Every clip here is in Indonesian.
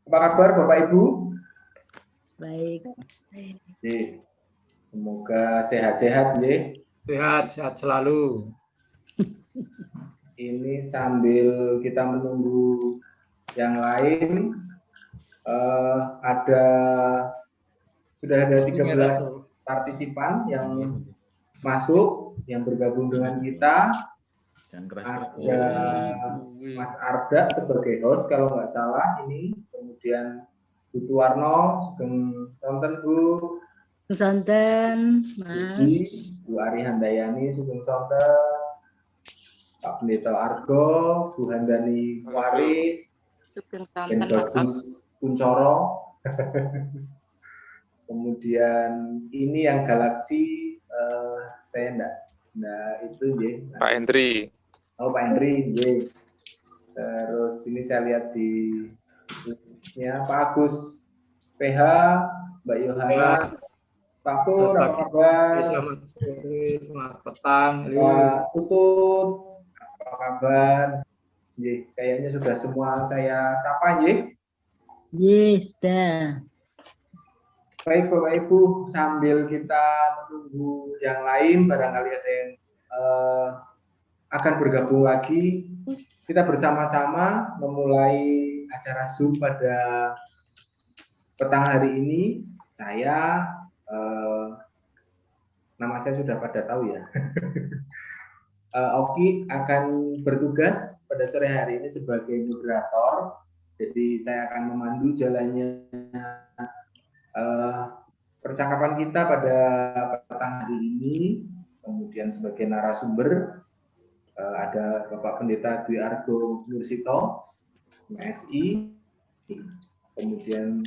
Apa kabar Bapak Ibu? Baik. Oke. Semoga sehat-sehat ya. Sehat selalu. Ini sambil kita menunggu yang lain, sudah ada 13 partisipan yang masuk, yang bergabung dengan kita. Ada Mas Arda sebagai host kalau nggak salah ini, kemudian Bu Tuwarno, Sugeng Sonten Bu, Sonten, Mas. Bu Ari Handayani, Sugeng Sonten, Pak Pendeta Argo, Bu Handani Wari, dan Bagus Kuncoro. Kemudian ini yang Galaksi, saya enggak itu ya. Pak Hendri. Oh Pak Hendri, ya. Terus ini saya lihat di listnya Pak Agus PH, Mbak Yohana, Pak Pur, apa kabar? Selamat sore, selamat petang. Pak Tutut, apa kabar? Ye, kayaknya sudah semua saya sapa, ye. Sudah. Baik Bapak Ibu, sambil kita menunggu yang lain, barangkali ada yang akan bergabung lagi, kita bersama-sama memulai acara Zoom pada petang hari ini. Saya, nama saya sudah pada tahu ya. Oki akan bertugas pada sore hari ini sebagai moderator. Jadi saya akan memandu jalannya percakapan kita pada petang hari ini. Kemudian sebagai narasumber ada Bapak Pendeta Dwi Argo Nursito, MSI. Kemudian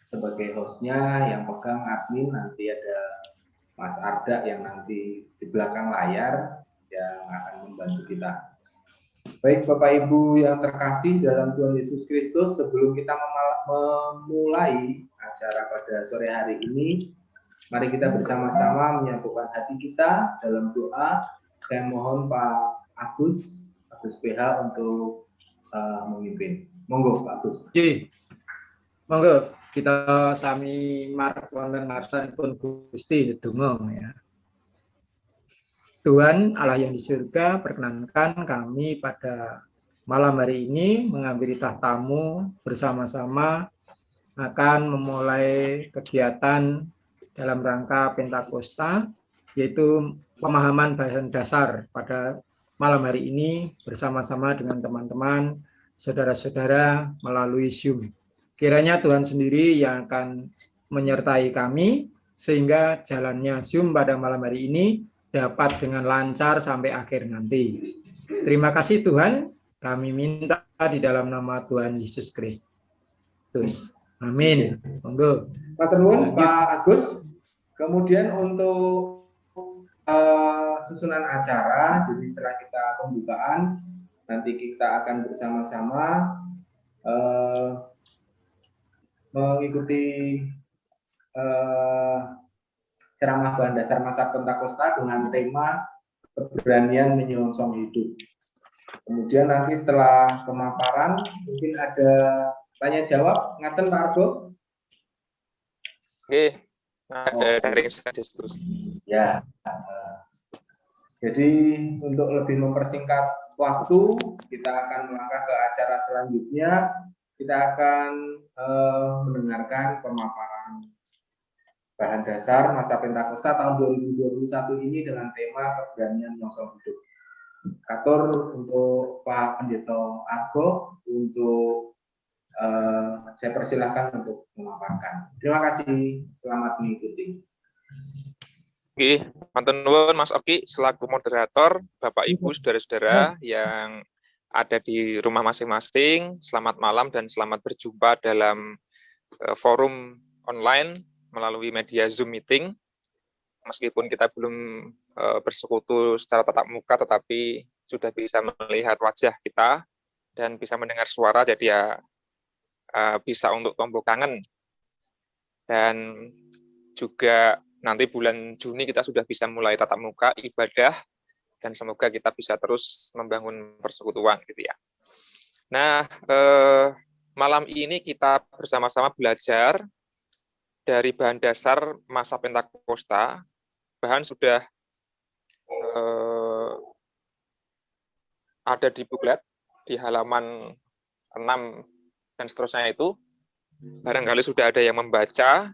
sebagai hostnya yang pegang admin nanti ada Mas Arda yang nanti di belakang layar yang akan membantu kita. Baik Bapak Ibu yang terkasih dalam Tuhan Yesus Kristus, sebelum kita memulai acara pada sore hari ini, mari kita bersama-sama menyatukan hati kita dalam doa. Saya mohon Pak Agus PH untuk memimpin. Monggo Pak Agus. Monggo kita sami marep wonten ngarsanipun Gusti donga ya. Tuhan Allah yang di surga, perkenankan kami pada malam hari ini mengambil tahtamu bersama-sama akan memulai kegiatan dalam rangka Pentakosta, yaitu pemahaman bahasan dasar pada malam hari ini bersama-sama dengan teman-teman, saudara-saudara melalui Zoom. Kiranya Tuhan sendiri yang akan menyertai kami, sehingga jalannya Zoom pada malam hari ini dapat dengan lancar sampai akhir nanti. Terima kasih Tuhan, kami minta di dalam nama Tuhan Yesus Kristus. Amin. Monggo. Matur nuwun Pak Agus. Kemudian untuk susunan acara, jadi setelah kita pembukaan, nanti kita akan bersama-sama mengikuti ceramah bahan dasar masa Pentakosta dengan tema keberanian menyongsong hidup. Kemudian nanti setelah pemaparan mungkin ada tanya jawab, ngaten Pak Argo? Oke, ada sharing diskusi. Ya. Jadi untuk lebih mempersingkat waktu, kita akan melangkah ke acara selanjutnya. Kita akan mendengarkan pemaparan bahan dasar masa Pentakosta tahun 2021 ini dengan tema keberanian menyongsong hidup. Katur untuk Pak Pendeta Argo untuk saya persilahkan untuk memaparkan. Terima kasih, selamat mengikuti. Oke, matur nuwun Mas Oki selaku moderator, Bapak Ibu saudara-saudara yang ada di rumah masing-masing. Selamat malam dan selamat berjumpa dalam forum online melalui media Zoom meeting. Meskipun kita belum bersekutu secara tatap muka, tetapi sudah bisa melihat wajah kita dan bisa mendengar suara, jadi ya bisa untuk tombol kangen. Dan juga nanti bulan Juni kita sudah bisa mulai tatap muka ibadah, dan semoga kita bisa terus membangun persekutuan gitu ya. Nah, malam ini kita bersama-sama belajar dari bahan dasar masa Pentakosta. Bahan sudah ada di buklet di halaman 6 dan seterusnya itu. Barangkali sudah ada yang membaca,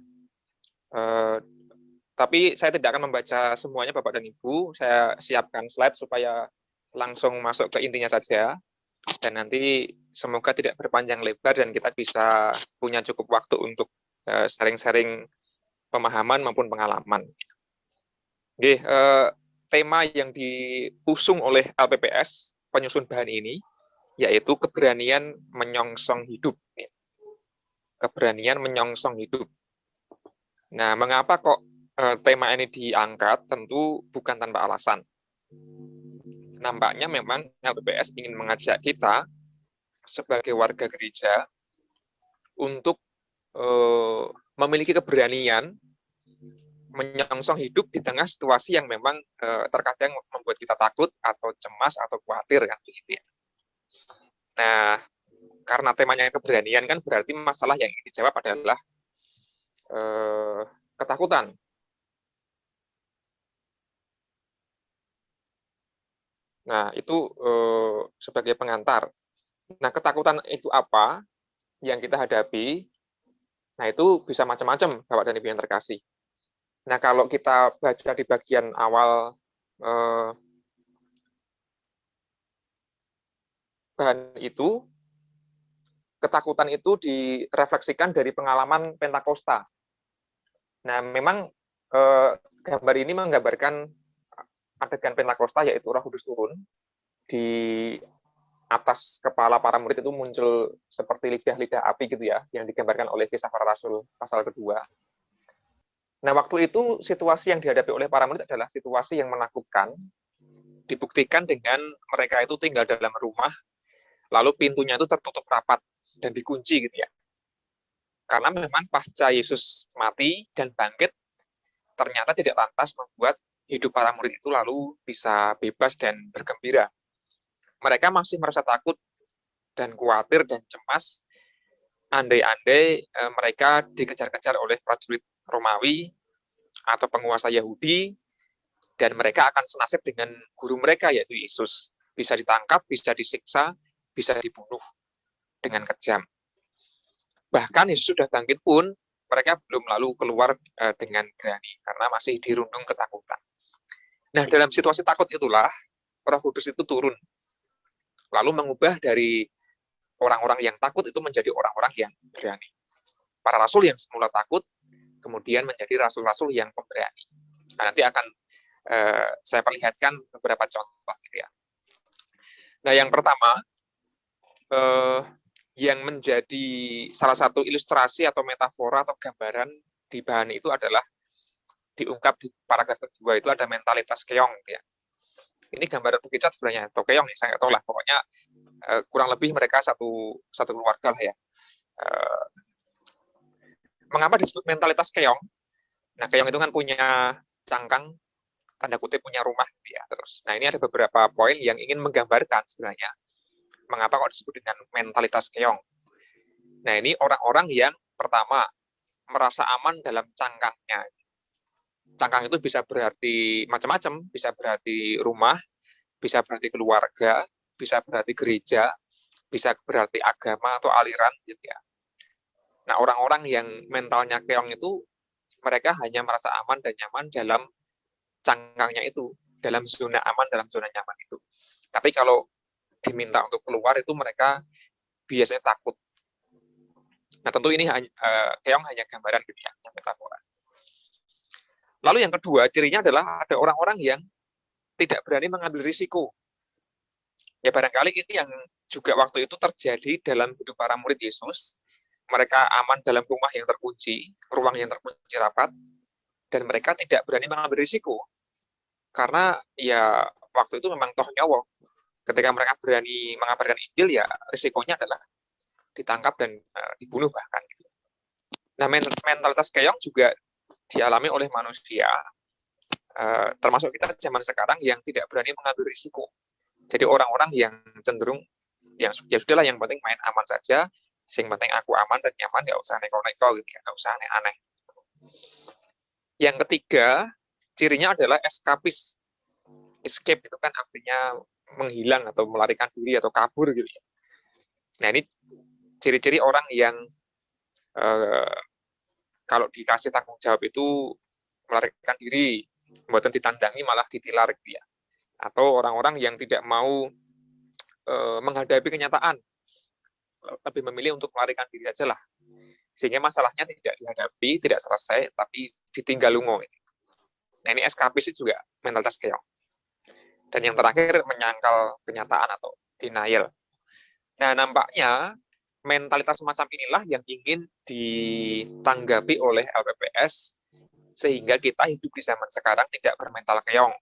tapi saya tidak akan membaca semuanya Bapak dan Ibu. Saya siapkan slide supaya langsung masuk ke intinya saja. Dan nanti semoga tidak berpanjang lebar dan kita bisa punya cukup waktu untuk sharing-sharing pemahaman maupun pengalaman. Oke, tema yang diusung oleh LPPS penyusun bahan ini yaitu keberanian menyongsong hidup. Keberanian menyongsong hidup. Nah, mengapa kok tema ini diangkat? Tentu bukan tanpa alasan. Nampaknya memang LPPS ingin mengajak kita sebagai warga gereja untuk memiliki keberanian menyongsong hidup di tengah situasi yang memang terkadang membuat kita takut atau cemas atau khawatir kan begitu ya. Nah, karena temanya keberanian kan berarti masalah yang ingin dijawab adalah ketakutan. Nah, itu sebagai pengantar. Nah, ketakutan itu apa yang kita hadapi? Nah, itu bisa macam-macam, Bapak dan Ibu yang terkasih. Nah, kalau kita baca di bagian awal bahan itu, ketakutan itu direfleksikan dari pengalaman Pentakosta. Nah, memang gambar ini menggambarkan adegan Pentakosta, yaitu Roh Kudus turun. Di atas kepala para murid itu muncul seperti lidah-lidah api gitu ya, yang digambarkan oleh Kisah Para Rasul pasal kedua. Nah, waktu itu situasi yang dihadapi oleh para murid adalah situasi yang menakutkan, dibuktikan dengan mereka itu tinggal dalam rumah, lalu pintunya itu tertutup rapat dan dikunci gitu ya. Karena memang pasca Yesus mati dan bangkit, ternyata tidak lantas membuat hidup para murid itu lalu bisa bebas dan bergembira. Mereka masih merasa takut dan khawatir dan cemas, andai-andai mereka dikejar-kejar oleh prajurit Romawi atau penguasa Yahudi, dan mereka akan senasib dengan guru mereka, yaitu Yesus. Bisa ditangkap, bisa disiksa, bisa dibunuh dengan kejam. Bahkan Yesus sudah bangkit pun, mereka belum lalu keluar dengan berani, karena masih dirundung ketakutan. Nah, dalam situasi takut itulah, Roh Kudus itu turun. Lalu mengubah dari orang-orang yang takut itu menjadi orang-orang yang berani. Para rasul yang semula takut, kemudian menjadi rasul-rasul yang pemberani. Nah, nanti akan saya perlihatkan beberapa contoh gitu ya. Nah, yang pertama, yang menjadi salah satu ilustrasi atau metafora atau gambaran di bahan itu adalah diungkap di paragraf kedua itu ada mentalitas keong gitu ya. Ini gambar terkejut sebenarnya atau keong ya, saya nggak tahu lah, pokoknya kurang lebih mereka satu keluarga lah ya. Mengapa disebut mentalitas keong? Nah, keong itu kan punya cangkang, tanda kutip punya rumah gitu ya. Terus, nah ini ada beberapa poin yang ingin menggambarkan sebenarnya mengapa kok disebut dengan mentalitas keong. Nah, ini orang-orang yang pertama merasa aman dalam cangkangnya. Cangkang itu bisa berarti macam-macam, bisa berarti rumah, bisa berarti keluarga, bisa berarti gereja, bisa berarti agama atau aliran gitu ya. Nah, orang-orang yang mentalnya keong itu mereka hanya merasa aman dan nyaman dalam cangkangnya itu, dalam zona aman, dalam zona nyaman itu. Tapi kalau diminta untuk keluar itu mereka biasanya takut. Nah, tentu ini keong hanya gambaran gitu ya, metafora. Lalu yang kedua, cirinya adalah ada orang-orang yang tidak berani mengambil risiko. Ya, barangkali ini yang juga waktu itu terjadi dalam hidup para murid Yesus. Mereka aman dalam rumah yang terkunci, ruang yang terkunci rapat, dan mereka tidak berani mengambil risiko. Karena ya waktu itu memang toh nyawa. Ketika mereka berani mengabarkan Injil, ya risikonya adalah ditangkap dan dibunuh bahkan. Nah, mentalitas keong juga dialami oleh manusia, termasuk kita zaman sekarang yang tidak berani mengambil risiko. Jadi orang-orang yang cenderung, ya sudahlah yang penting main aman saja, Sing penting aku aman dan nyaman, nggak usah neko-neko gitu ya, nggak usah aneh-aneh. Yang ketiga, cirinya adalah eskapis. Escape itu kan artinya menghilang atau melarikan diri atau kabur gitu ya. Nah, ini ciri-ciri orang yang kalau dikasih tanggung jawab itu melarikan diri, buatan ditandangi malah ditilar gitu ya. Atau orang-orang yang tidak mau menghadapi kenyataan, lebih memilih untuk melarikan diri aja lah. Sehingga masalahnya tidak dihadapi, tidak selesai, tapi ditinggal lungo. Nah, ini eskapis juga mentalitas keong. Dan yang terakhir, menyangkal kenyataan atau denial. Nah, nampaknya mentalitas semacam inilah yang ingin ditanggapi oleh LPPS, sehingga kita hidup di zaman sekarang tidak bermental keong,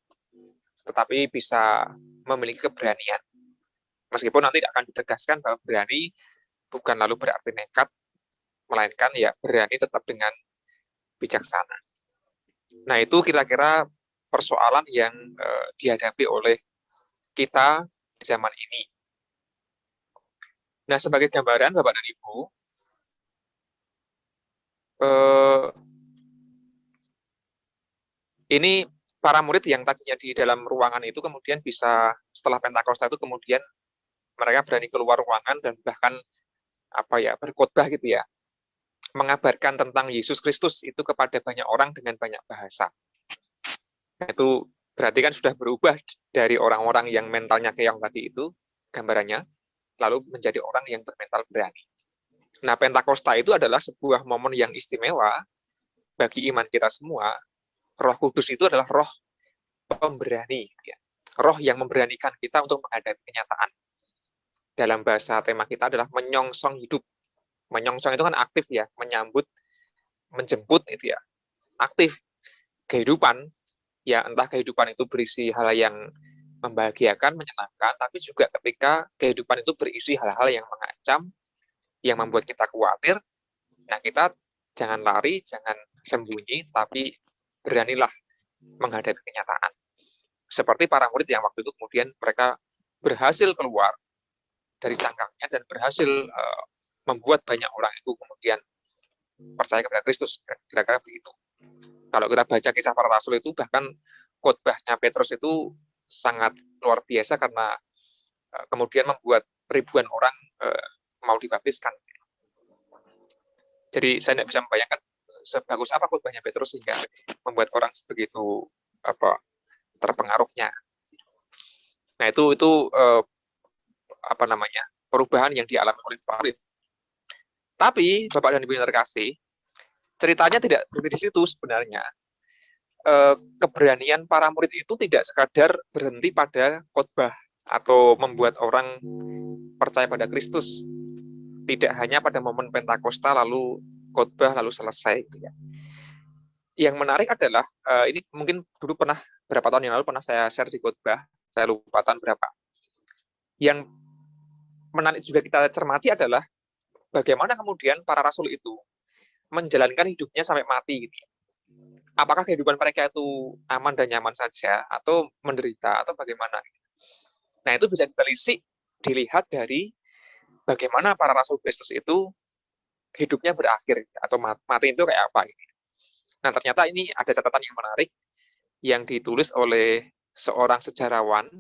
tetapi bisa memiliki keberanian. Meskipun nanti akan ditegaskan bahwa berani bukan lalu berarti nekat, melainkan ya berani tetap dengan bijaksana. Nah, itu kira-kira persoalan yang dihadapi oleh kita di zaman ini. Nah, sebagai gambaran Bapak dan Ibu, ini para murid yang tadinya di dalam ruangan itu kemudian bisa setelah Pentakosta itu kemudian mereka berani keluar ruangan dan bahkan berkhotbah gitu ya, mengabarkan tentang Yesus Kristus itu kepada banyak orang dengan banyak bahasa. Nah, itu berarti kan sudah berubah dari orang-orang yang mentalnya keong tadi itu, gambarannya, lalu menjadi orang yang bermental berani. Nah, Pentakosta itu adalah sebuah momen yang istimewa bagi iman kita semua. Roh Kudus itu adalah roh pemberani, ya. Roh yang memberanikan kita untuk menghadapi kenyataan. Dalam bahasa tema kita adalah menyongsong hidup. Menyongsong itu kan aktif ya, menyambut, menjemput itu ya, aktif. Kehidupan, ya entah kehidupan itu berisi hal yang membahagiakan, menyenangkan, tapi juga ketika kehidupan itu berisi hal-hal yang mengancam, yang membuat kita khawatir, nah kita jangan lari, jangan sembunyi, tapi beranilah menghadapi kenyataan. Seperti para murid yang waktu itu kemudian mereka berhasil keluar dari cangkangnya dan berhasil membuat banyak orang itu kemudian percaya kepada Kristus, kira-kira begitu. Kalau kita baca kisah para rasul itu, bahkan khotbahnya Petrus itu sangat luar biasa karena kemudian membuat ribuan orang mau dibaptiskan. Jadi saya tidak bisa membayangkan sebagus apa khotbahnya Petrus sehingga membuat orang sebegitu terpengaruhnya. Nah, itu perubahan yang dialami oleh para murid. Tapi Bapak dan Ibu yang terkasih, ceritanya tidak berhenti di situ sebenarnya. Keberanian para murid itu tidak sekadar berhenti pada khotbah atau membuat orang percaya pada Kristus. Tidak hanya pada momen Pentakosta lalu khotbah lalu selesai. Gitu ya. Yang menarik adalah ini mungkin dulu pernah berapa tahun yang lalu pernah saya share di khotbah, saya lupa tahun berapa. Yang menarik juga kita cermati adalah bagaimana kemudian para rasul itu menjalankan hidupnya sampai mati. Gitu. Apakah kehidupan mereka itu aman dan nyaman saja, atau menderita, atau bagaimana? Nah, itu bisa ditelisik, dilihat dari bagaimana para rasul Kristus itu hidupnya berakhir, atau mati itu kayak apa. Nah, ternyata ini ada catatan yang menarik, yang ditulis oleh seorang sejarawan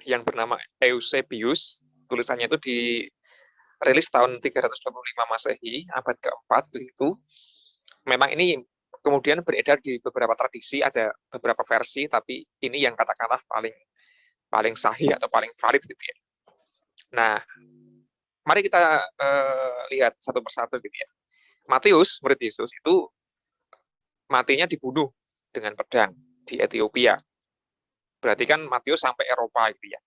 yang bernama Eusebius. Tulisannya itu dirilis tahun 325 Masehi, abad keempat, begitu. Memang ini kemudian beredar di beberapa tradisi, ada beberapa versi, tapi ini yang katakanlah paling sahih atau paling valid gitu ya. Nah, mari kita lihat satu persatu gitu ya. Matius, murid Yesus itu matinya dibunuh dengan pedang di Ethiopia. Berarti kan Matius sampai Eropa gitu ya.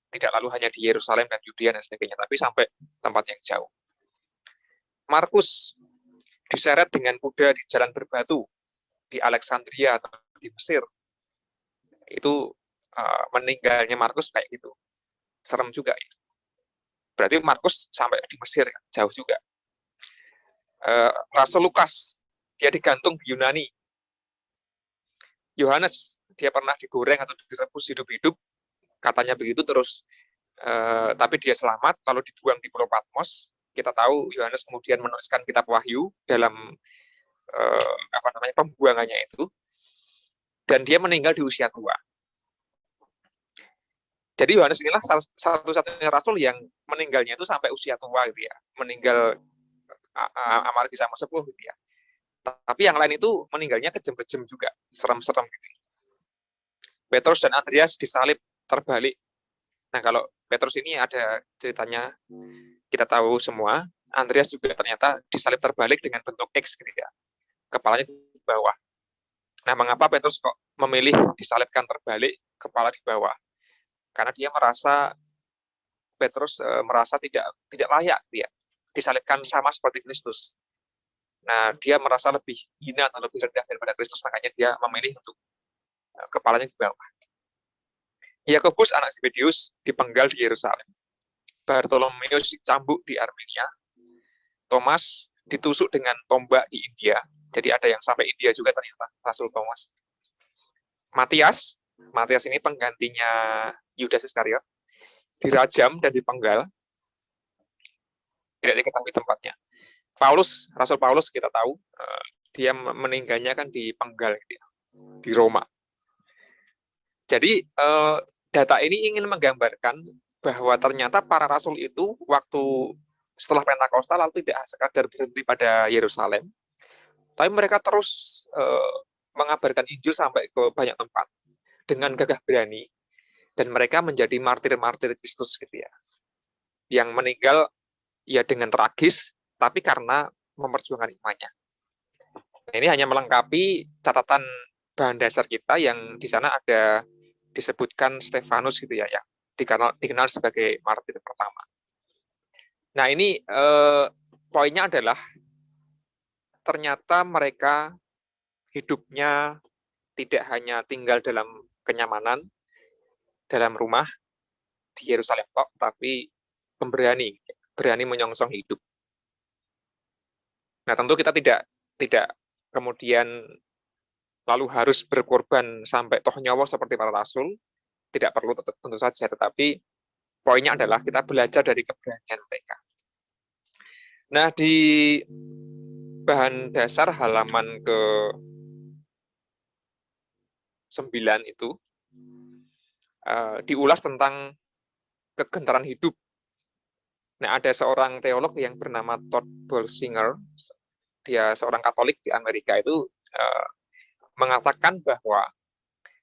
Tidak lalu hanya di Yerusalem dan Yudea dan sebagainya, tapi sampai tempat yang jauh. Markus diseret dengan kuda di jalan berbatu di Alexandria atau di Mesir. Itu meninggalnya Markus kayak gitu. Serem juga ya. Berarti Markus sampai di Mesir, jauh juga. Rasul Lukas, dia digantung di Yunani. Yohanes, dia pernah digoreng atau direbus hidup-hidup, katanya begitu terus, tapi dia selamat, lalu dibuang di Pulau Patmos, kita tahu Yohanes kemudian menuliskan kitab Wahyu dalam pembuangannya itu, dan dia meninggal di usia tua. Jadi Yohanes inilah satu-satunya rasul yang meninggalnya itu sampai usia tua gitu ya, meninggal amarga kisah sepuh gitu ya. Tapi yang lain itu meninggalnya kejam-kejam juga, serem-serem gitu. Petrus dan Andreas disalib terbalik. Nah, kalau Petrus ini ada ceritanya, kita tahu semua. Andreas juga ternyata disalib terbalik dengan bentuk X gitu ya, kepalanya di bawah. Nah, mengapa Petrus kok memilih disalibkan terbalik, kepala di bawah? Karena dia merasa tidak layak dia disalibkan sama seperti Kristus. Nah, dia merasa lebih hina atau lebih rendah daripada Kristus, makanya dia memilih untuk kepalanya di bawah. Yakobus anak Zebedeus dipenggal di Yerusalem. Bartolomeus dicambuk di Armenia. Thomas ditusuk dengan tombak di India. Jadi ada yang sampai India juga ternyata, Rasul Thomas. Matias ini penggantinya Yudas Iskariot, dirajam dan dipenggal. Tidak diketahui tempatnya. Rasul Paulus kita tahu, dia meninggalnya kan dipenggal gitu ya, di Roma. Jadi data ini ingin menggambarkan bahwa ternyata para rasul itu waktu setelah Pentakosta lalu tidak sekadar berhenti pada Yerusalem, tapi mereka terus mengabarkan Injil sampai ke banyak tempat dengan gagah berani, dan mereka menjadi martir-martir Kristus gitu ya, yang meninggal ya dengan tragis, tapi karena memperjuangkan imannya. Nah, ini hanya melengkapi catatan bahan dasar kita yang di sana ada disebutkan Stefanus gitu ya, yang dikenal sebagai martir pertama. Nah, ini poinnya adalah ternyata mereka hidupnya tidak hanya tinggal dalam kenyamanan, dalam rumah di Yerusalem kok, tapi berani menyongsong hidup. Nah, tentu kita tidak kemudian lalu harus berkorban sampai toh nyawa seperti para rasul, tidak perlu tentu saja, tetapi poinnya adalah kita belajar dari keberanian mereka. Nah, di bahan dasar halaman ke-9 itu diulas tentang kegentaran hidup. Nah, ada seorang teolog yang bernama Todd Bolsinger, dia seorang Katolik di Amerika itu mengatakan bahwa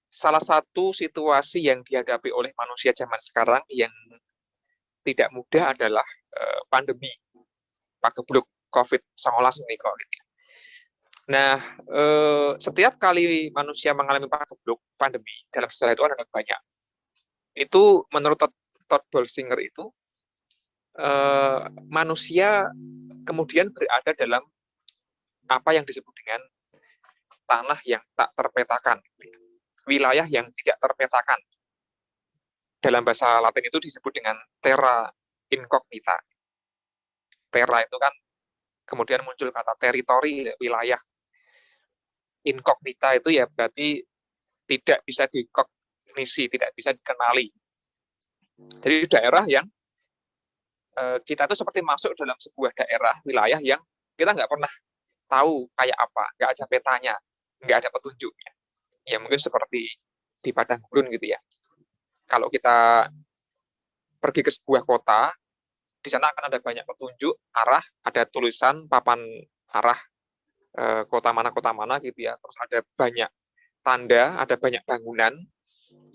salah satu situasi yang dihadapi oleh manusia zaman sekarang yang tidak mudah adalah pandemi pagebluk COVID-19 ini kok. Nah, setiap kali manusia mengalami pagebluk pandemi dalam sejarah itu ada banyak. Itu menurut Todd Bolsinger itu manusia kemudian berada dalam apa yang disebut dengan tanah yang tak terpetakan, wilayah yang tidak terpetakan. Dalam bahasa Latin itu disebut dengan terra incognita. Terra itu kan kemudian muncul kata teritori, wilayah. Incognita itu ya berarti tidak bisa dikognisi, tidak bisa dikenali. Jadi daerah yang kita itu seperti masuk dalam sebuah daerah, wilayah yang kita nggak pernah tahu kayak apa, nggak ada petanya, nggak ada petunjuknya. Ya mungkin seperti di padang gurun gitu ya. Kalau kita pergi ke sebuah kota, di sana akan ada banyak petunjuk arah, ada tulisan papan arah kota mana gitu ya. Terus ada banyak tanda, ada banyak bangunan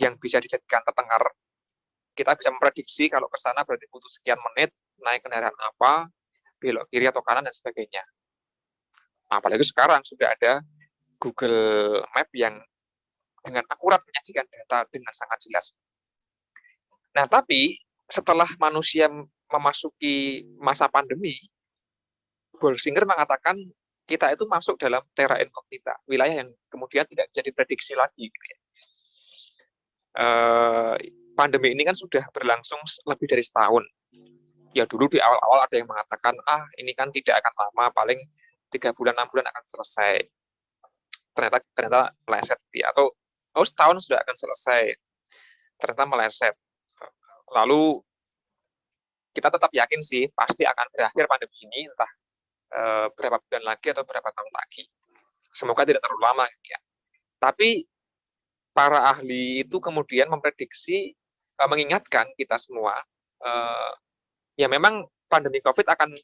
yang bisa dijadikan petengar. Kita bisa memprediksi kalau ke sana berarti butuh sekian menit, naik kendaraan apa, belok kiri atau kanan dan sebagainya. Apalagi sekarang sudah ada Google Map yang dengan akurat menyajikan data dengan sangat jelas. Nah, tapi setelah manusia memasuki masa pandemi, Bolsinger mengatakan kita itu masuk dalam terra incognita, wilayah yang kemudian tidak bisa diprediksi lagi. Gitu ya. Pandemi ini kan sudah berlangsung lebih dari setahun. Ya dulu di awal-awal ada yang mengatakan, ini kan tidak akan lama, paling 3 bulan, 6 bulan akan selesai. Ternyata meleset. Ya. Atau setahun sudah akan selesai. Ternyata meleset. Lalu kita tetap yakin sih pasti akan berakhir pandemi ini, entah berapa bulan lagi atau berapa tahun lagi. Semoga tidak terlalu lama ya. Tapi para ahli itu kemudian memprediksi, mengingatkan kita semua, ya memang pandemi COVID akan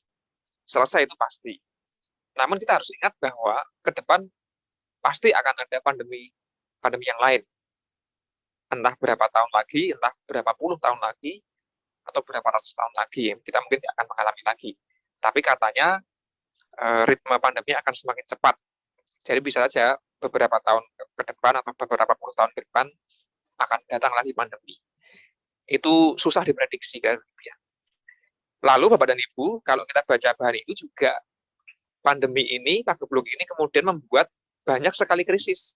selesai, itu pasti. Namun kita harus ingat bahwa ke depan pasti akan ada pandemi yang lain. Entah berapa tahun lagi, entah berapa puluh tahun lagi, atau berapa ratus tahun lagi, kita mungkin akan mengalami lagi. Tapi katanya ritme pandemi akan semakin cepat. Jadi bisa saja beberapa tahun ke depan atau beberapa puluh tahun ke depan akan datang lagi pandemi. Itu susah diprediksi kan. Ya. Lalu Bapak dan Ibu, kalau kita baca bahan itu juga pandemi ini, pagebluk ini kemudian membuat banyak sekali krisis.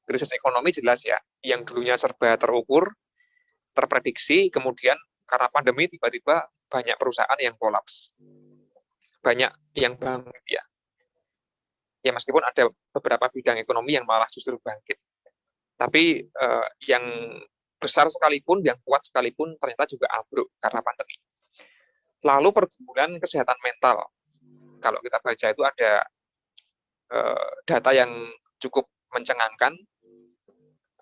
Krisis ekonomi jelas ya, yang dulunya serba terukur, terprediksi, kemudian karena pandemi tiba-tiba banyak perusahaan yang kolaps. Banyak yang bangkrut ya. Ya meskipun ada beberapa bidang ekonomi yang malah justru bangkit. Tapi yang besar sekalipun, yang kuat sekalipun ternyata juga ambruk karena pandemi. Lalu pergumulan kesehatan mental. Kalau kita baca itu ada data yang cukup mencengangkan.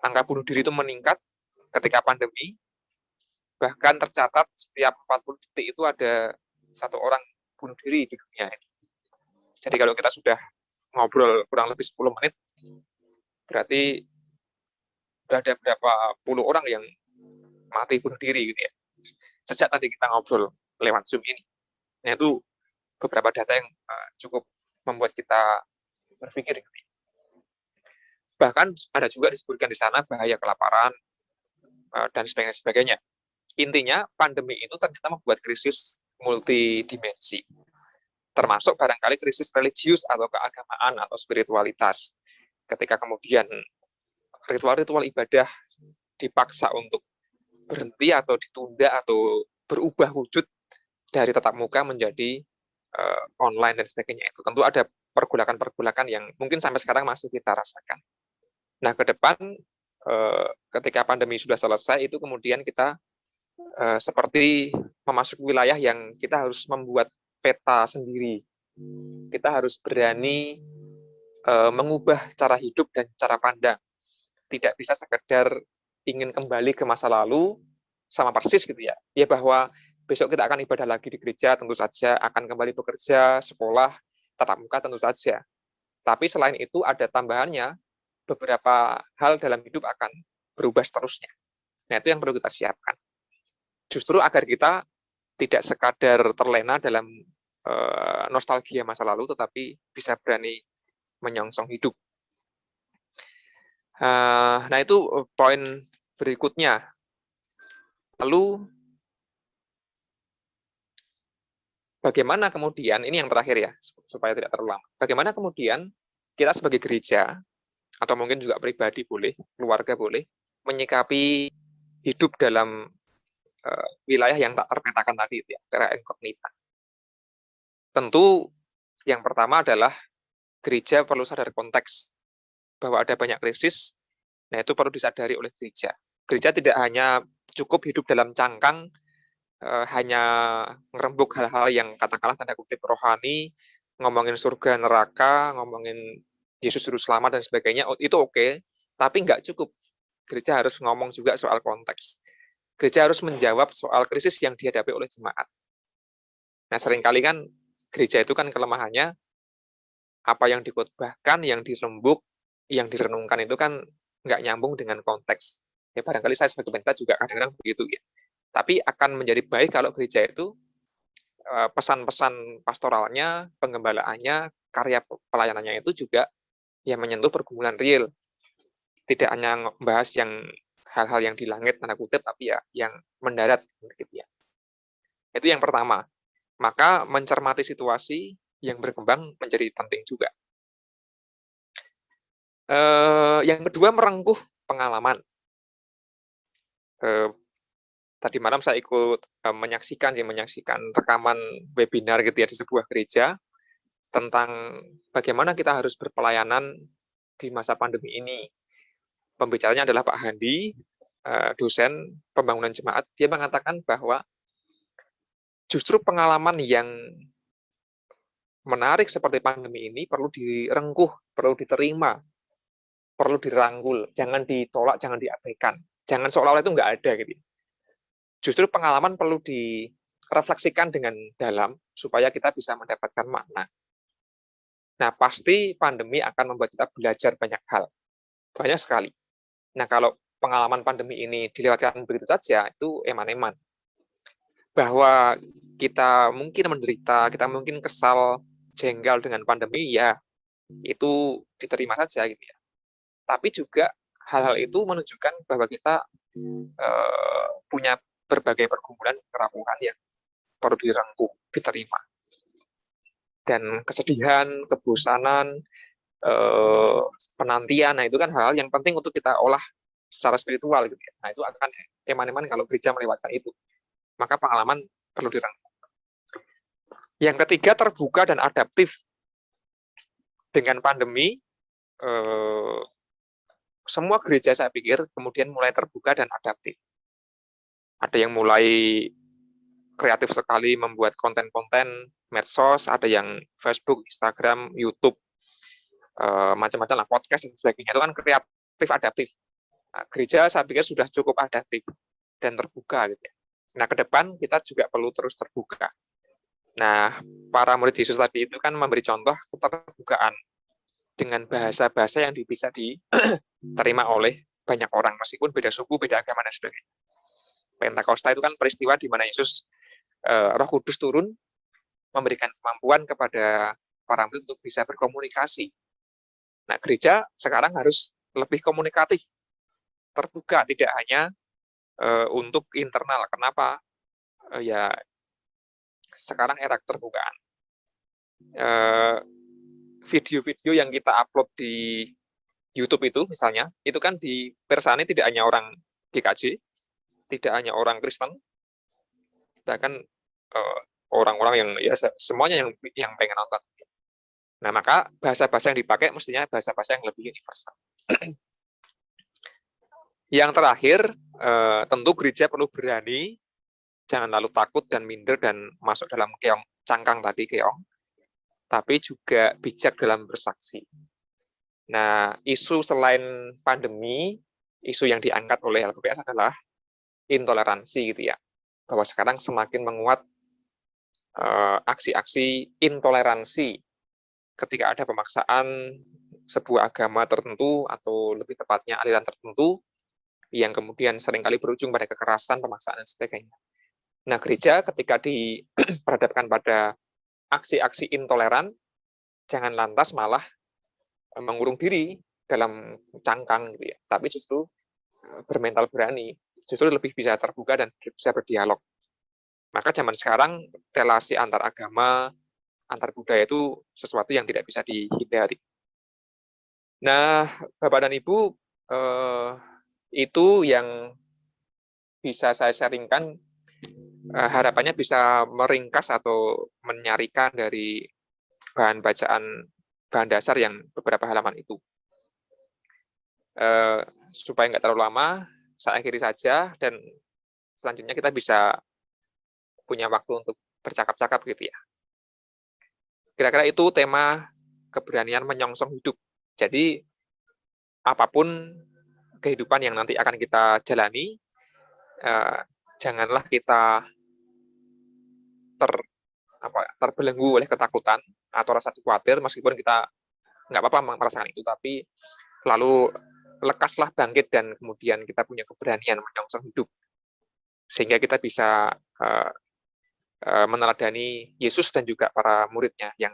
Angka bunuh diri itu meningkat ketika pandemi. Bahkan tercatat setiap 40 detik itu ada satu orang bunuh diri di dunia ini. Jadi kalau kita sudah ngobrol kurang lebih 10 menit, berarti sudah ada berapa puluh orang yang mati bunuh diri gitu ya. Sejak tadi kita ngobrol lewat Zoom ini. Nah itu beberapa data yang cukup membuat kita berpikir. Bahkan ada juga disebutkan di sana bahaya kelaparan dan sebagainya. Intinya pandemi itu ternyata membuat krisis multidimensi. Termasuk barangkali krisis religius atau keagamaan atau spiritualitas. Ketika kemudian ritual-ritual ibadah dipaksa untuk berhenti atau ditunda atau berubah wujud dari tatap muka menjadi online dan sebagainya, itu tentu ada pergolakan-pergolakan yang mungkin sampai sekarang masih kita rasakan. Nah, ke depan ketika pandemi sudah selesai, itu kemudian kita seperti memasuki wilayah yang kita harus membuat peta sendiri. Kita harus berani mengubah cara hidup dan cara pandang. Tidak bisa sekedar ingin kembali ke masa lalu sama persis gitu ya. Ya bahwa besok kita akan ibadah lagi di gereja, tentu saja akan kembali bekerja, sekolah, tatap muka tentu saja. Tapi selain itu ada tambahannya, beberapa hal dalam hidup akan berubah seterusnya. Nah itu yang perlu kita siapkan. Justru agar kita tidak sekadar terlena dalam nostalgia masa lalu, tetapi bisa berani menyongsong hidup. Nah itu poin berikutnya. Lalu bagaimana kemudian, ini yang terakhir ya, supaya tidak terlalu lama. Bagaimana kemudian kita sebagai gereja, atau mungkin juga pribadi boleh, keluarga boleh, menyikapi hidup dalam wilayah yang tak terpetakan tadi, ya, terra incognita. Tentu yang pertama adalah gereja perlu sadar konteks bahwa ada banyak krisis. Nah itu perlu disadari oleh gereja. Gereja tidak hanya cukup hidup dalam cangkang, hanya ngerembuk hal-hal yang katakanlah tanda kutip rohani, ngomongin surga neraka, ngomongin Yesus juru selamat dan sebagainya, itu oke, tapi nggak cukup. Gereja harus ngomong juga soal konteks. Gereja harus menjawab soal krisis yang dihadapi oleh jemaat. Nah seringkali kan gereja itu kan kelemahannya, apa yang dikhotbahkan, yang dirembuk, yang direnungkan itu kan nggak nyambung dengan konteks. Ya barangkali saya sebagai pendeta juga kadang-kadang begitu ya. Tapi akan menjadi baik kalau gereja itu pesan-pesan pastoralnya, penggembalaannya, karya pelayanannya itu juga yang menyentuh pergumulan real. Tidak hanya membahas yang hal-hal yang di langit tanda kutip, tapi ya yang mendarat gitu ya. Itu yang pertama. Maka mencermati situasi yang berkembang menjadi penting juga. Yang kedua, merengkuh pengalaman. Tadi malam saya ikut menyaksikan rekaman webinar gitu ya di sebuah gereja tentang bagaimana kita harus berpelayanan di masa pandemi ini. Pembicaranya adalah Pak Handi, dosen pembangunan jemaat. Dia mengatakan bahwa justru pengalaman yang menarik seperti pandemi ini perlu direngkuh, perlu diterima, perlu dirangkul, jangan ditolak, jangan diabaikan, jangan seolah-olah itu nggak ada gitu. Justru pengalaman perlu direfleksikan dengan dalam supaya kita bisa mendapatkan makna. Nah, pasti pandemi akan membuat kita belajar banyak hal, banyak sekali. Nah, kalau pengalaman pandemi ini dilewatkan begitu saja, itu eman-eman. Bahwa kita mungkin menderita, kita mungkin kesal, jengkel dengan pandemi, ya itu diterima saja gitu ya. Tapi juga hal-hal itu menunjukkan bahwa kita punya berbagai pergumulan kerapuhan yang perlu dirangkuh, diterima. Dan kesedihan, kebosanan, penantian, nah itu kan hal-hal yang penting untuk kita olah secara spiritual gitu ya. Nah itu akan eman-eman kalau gereja melewatkan itu. Maka pengalaman perlu dirangkuh. Yang ketiga, terbuka dan adaptif. Dengan pandemi, semua gereja saya pikir kemudian mulai terbuka dan adaptif. Ada yang mulai kreatif sekali membuat konten-konten medsos, ada yang Facebook, Instagram, YouTube, macam-macam lah, podcast dan sebagainya. Itu kan kreatif adaptif. Nah, gereja saya pikir sudah cukup adaptif dan terbuka gitu ya. Nah, ke depan kita juga perlu terus terbuka. Nah, para murid Yesus tadi itu kan memberi contoh keterbukaan dengan bahasa-bahasa yang bisa diterima oleh banyak orang, meskipun beda suku, beda agama, dan sebagainya. Pentakosta itu kan peristiwa di mana Yesus, Roh Kudus turun, memberikan kemampuan kepada para murid untuk bisa berkomunikasi. Nah, gereja sekarang harus lebih komunikatif, terbuka, tidak hanya untuk internal. Kenapa? Ya, sekarang era keterbukaan. Video-video yang kita upload di YouTube itu misalnya, itu kan dipersani tidak hanya orang GKJ, tidak hanya orang Kristen, bahkan orang-orang yang ya semuanya yang pengen nonton. Nah, maka bahasa-bahasa yang dipakai mestinya bahasa-bahasa yang lebih universal. Yang terakhir, tentu gereja perlu berani, jangan lalu takut dan minder dan masuk dalam keong cangkang tadi, keong, tapi juga bijak dalam bersaksi. Nah, isu selain pandemi, isu yang diangkat oleh LPPS adalah intoleransi gitu ya. Bahwa sekarang semakin menguat aksi-aksi intoleransi ketika ada pemaksaan sebuah agama tertentu atau lebih tepatnya aliran tertentu yang kemudian seringkali berujung pada kekerasan, pemaksaan, dan sebagainya. Nah, gereja ketika diperhadapkan pada aksi-aksi intoleran, jangan lantas malah mengurung diri dalam cangkang gitu ya, tapi justru bermental berani, justru lebih bisa terbuka dan bisa berdialog. Maka zaman sekarang relasi antar agama, antar budaya itu sesuatu yang tidak bisa dihindari. Nah, Bapak dan Ibu, itu yang bisa saya sharingkan, harapannya bisa meringkas atau menyarikan dari bahan bacaan, bahan dasar yang beberapa halaman itu. Supaya nggak terlalu lama, saya akhiri saja, dan selanjutnya kita bisa punya waktu untuk bercakap-cakap gitu ya. Kira-kira itu tema keberanian menyongsong hidup. Jadi, apapun kehidupan yang nanti akan kita jalani, janganlah kita terbelenggu oleh ketakutan atau rasa khawatir, meskipun kita nggak apa-apa merasakan itu, tapi lalu lekaslah bangkit dan kemudian kita punya keberanian menyongsong hidup, sehingga kita bisa meneladani Yesus dan juga para muridnya yang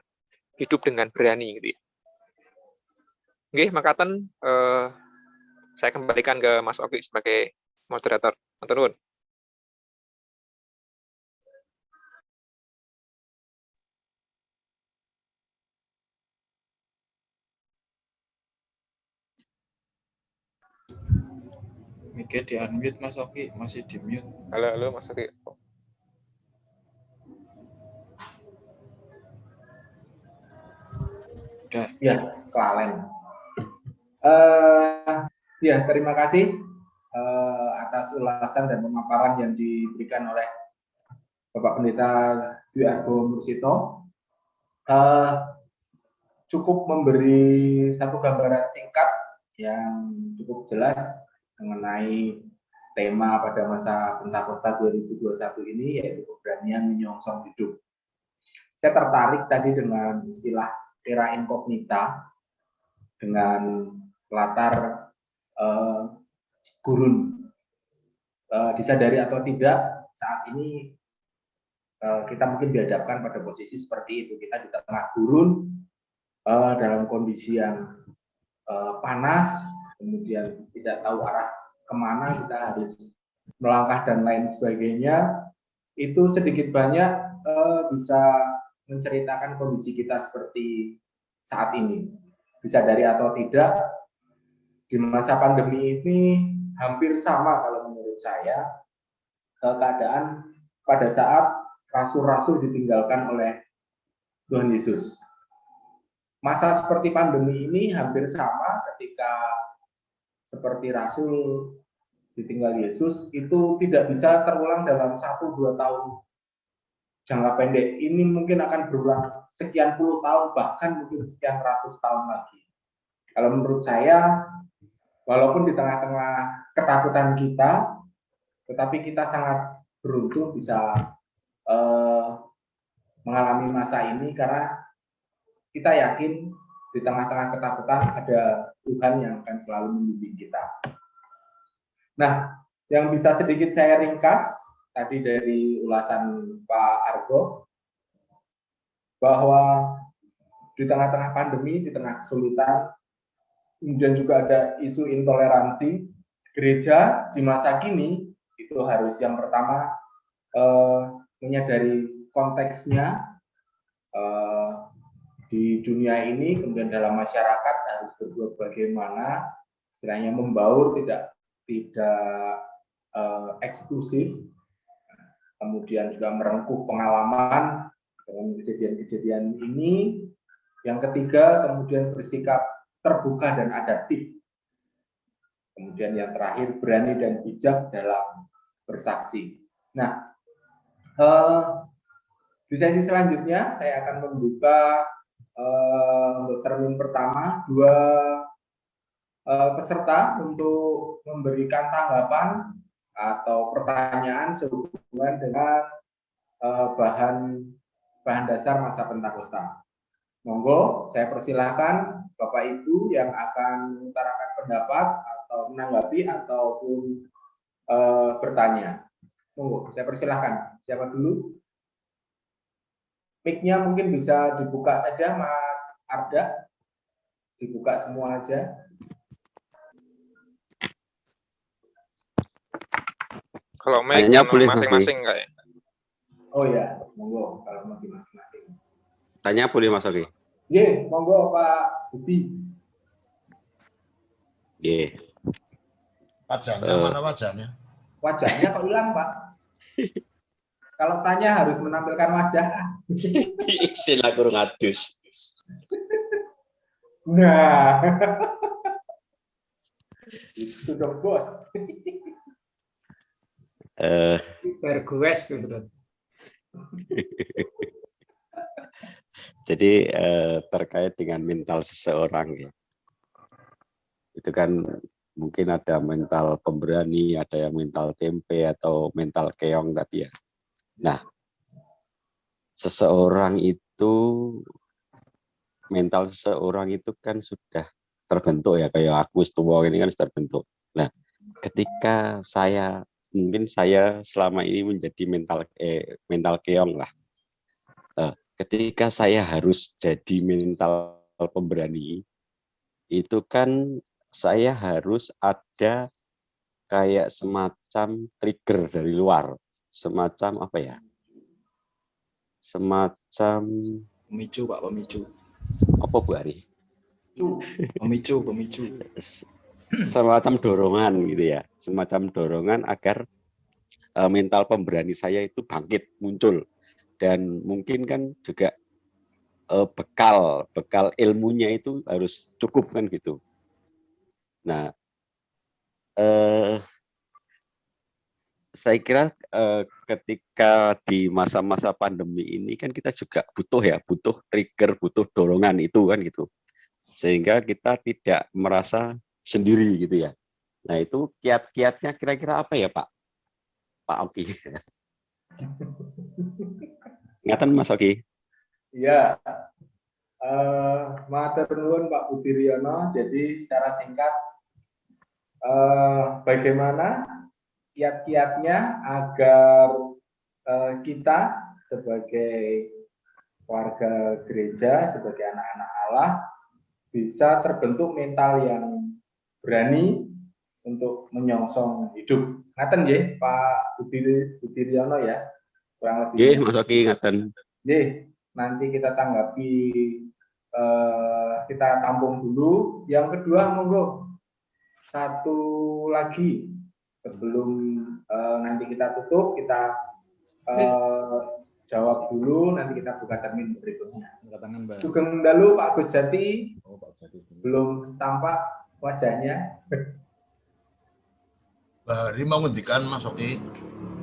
hidup dengan berani gitu. Oke, makaten saya kembalikan ke Mas Oki sebagai moderator. Matur nuwun. Mic di unmute Mas Oki, masih di mute. Halo Mas Oki. Udah. Ya, kelalen. Ya, terima kasih atas ulasan dan pemaparan yang diberikan oleh Bapak Pendeta Dwi Argo Mursito cukup memberi satu gambaran singkat yang cukup jelas mengenai tema pada masa Pentakosta 2021 ini, yaitu keberanian menyongsong hidup. Saya tertarik tadi dengan istilah terra incognita dengan latar gurun. Disadari atau tidak, saat ini kita mungkin dihadapkan pada posisi seperti itu. Kita di tengah gurun, dalam kondisi yang panas, kemudian tidak tahu arah kemana, kita harus melangkah dan lain sebagainya. Itu sedikit banyak bisa menceritakan kondisi kita seperti saat ini. Disadari atau tidak, di masa pandemi ini hampir sama kalau menurut saya keadaan pada saat rasul-rasul ditinggalkan oleh Tuhan Yesus. Masa seperti pandemi ini hampir sama ketika seperti rasul ditinggal Yesus, itu tidak bisa terulang dalam 1-2 tahun jangka pendek. Ini mungkin akan berulang sekian puluh tahun, bahkan mungkin sekian ratus tahun lagi. Kalau menurut saya, walaupun di tengah-tengah ketakutan kita, tetapi kita sangat beruntung bisa mengalami masa ini karena kita yakin di tengah-tengah ketakutan ada Tuhan yang akan selalu membimbing kita. Nah, yang bisa sedikit saya ringkas tadi dari ulasan Pak Argo, bahwa di tengah-tengah pandemi, di tengah kesulitan, kemudian juga ada isu intoleransi, gereja di masa kini itu harus yang pertama menyadari konteksnya di dunia ini, kemudian dalam masyarakat harus berbuat bagaimana, istilahnya membaur, tidak eksklusif, kemudian juga merengkuh pengalaman dengan kejadian-kejadian ini. Yang ketiga, kemudian bersikap terbuka dan adaptif. Kemudian yang terakhir, berani dan bijak dalam bersaksi. Nah, di sesi selanjutnya saya akan membuka untuk termin pertama 2 peserta untuk memberikan tanggapan atau pertanyaan sehubungan dengan bahan dasar masa Pentakosta. Monggo, saya persilahkan Bapak Ibu yang akan mengutarakan pendapat atau menanggapi ataupun bertanya. Monggo, saya persilahkan. Siapa dulu? Mic-nya mungkin bisa dibuka saja, Mas Arda. Dibuka semua aja. Kalau mic masing-masing kayak. Oh ya, monggo kalau mau masing-masing. Tanya boleh Mas Oki? Ye, monggo Pak Budi. Ye. Wajahnya mana wajahnya? Wajahnya kok hilang, Pak? Kalau tanya harus menampilkan wajah. Isin aku ngadus. Nah, itu dong bos. Bergues gitu. Jadi terkait dengan mental seseorang ya. Itu kan mungkin ada mental pemberani, ada yang mental tempe atau mental keong tadi ya. Nah, mental seseorang itu kan sudah terbentuk ya, kayak aku tua ini kan sudah terbentuk. Nah, ketika mungkin saya selama ini menjadi mental keong lah. Ketika saya harus jadi mental pemberani, itu kan saya harus ada kayak semacam trigger dari luar, semacam apa ya? Semacam Pemicu, Pak, pemicu. apa Bu Ari? Pemicu. Semacam dorongan gitu ya, semacam dorongan agar mental pemberani saya itu bangkit, muncul. Dan mungkin kan juga bekal ilmunya itu harus cukup kan gitu. Nah, saya kira ketika di masa-masa pandemi ini kan kita juga butuh trigger, butuh dorongan itu kan gitu. Sehingga kita tidak merasa sendiri gitu ya. Nah itu kiat-kiatnya kira-kira apa ya Pak Oki? Ngatan Mas Oki? Iya, matur nuwun Pak Budiryono. Jadi secara singkat, bagaimana kiat-kiatnya agar kita sebagai warga gereja, sebagai anak-anak Allah, bisa terbentuk mental yang berani untuk menyongsong hidup. Ngaten nggih Pak Budiryono ya, kurang Nggih, lebih. Mas Oki ngaten. Nggih, nanti kita tanggapi, kita tampung dulu. Yang kedua, monggo satu lagi sebelum nanti kita tutup, kita jawab dulu, nanti kita buka termin berikutnya. Sugeng dalu Pak Gus Jati, belum tampak wajahnya. Bahari mau ngendikan Mas Oki.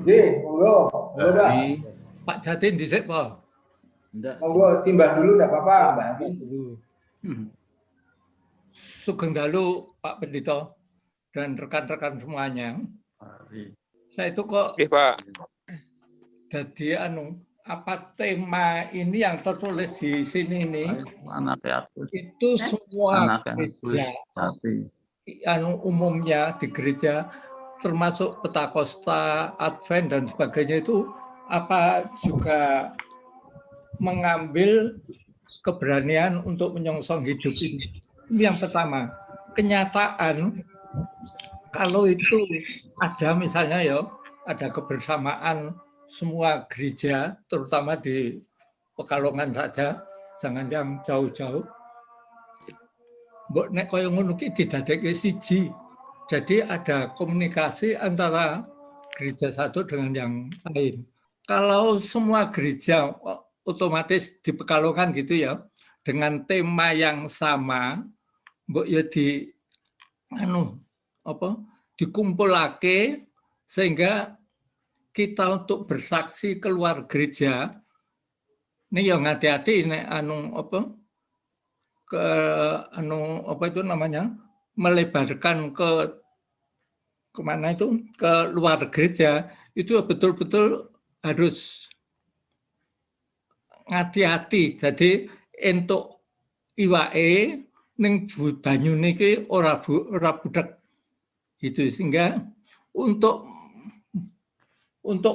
Nggih, monggo, monggo Pak. Bahari, Pak Jatin dhisik po. Ndak. Monggo simbah dulu enggak apa-apa, Mbak. Dulu. Sugeng dalu Pak Pendito dan rekan-rekan semuanya. Saya itu kok Oke, Pak. jadi apa tema ini yang tertulis di sini ini itu semua gereja umumnya di gereja termasuk Pentakosta, Advent dan sebagainya itu apa juga mengambil keberanian untuk menyongsong hidup ini. Ini yang pertama. Kenyataan kalau itu ada misalnya ya ada kebersamaan semua gereja, terutama di Pekalongan saja, jangan yang jauh-jauh. Mbok nek kaya ngono ki didadekke siji. Jadi ada komunikasi antara gereja satu dengan yang lain. Kalau semua gereja otomatis di Pekalongan gitu ya, dengan tema yang sama, mbok ya dikumpulake sehingga kita untuk bersaksi keluar gereja ini yang hati-hati ini itu namanya melebarkan ke kemana itu ke luar gereja itu betul-betul harus hati-hati. Jadi untuk iwae ning banyu niki ora budek gitu, sehingga untuk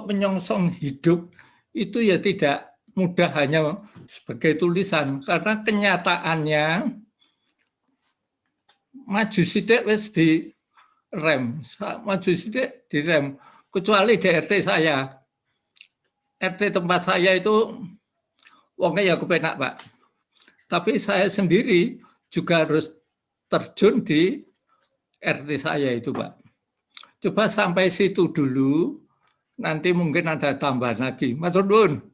menyongsong hidup itu ya tidak mudah hanya sebagai tulisan, karena kenyataannya maju sithik wis di rem, kecuali di RT saya. RT tempat saya itu wongnya ya kepenak Pak. Tapi saya sendiri juga harus terjun di RT saya itu Pak. Coba sampai situ dulu, nanti mungkin ada tambahan lagi. Matur nuwun.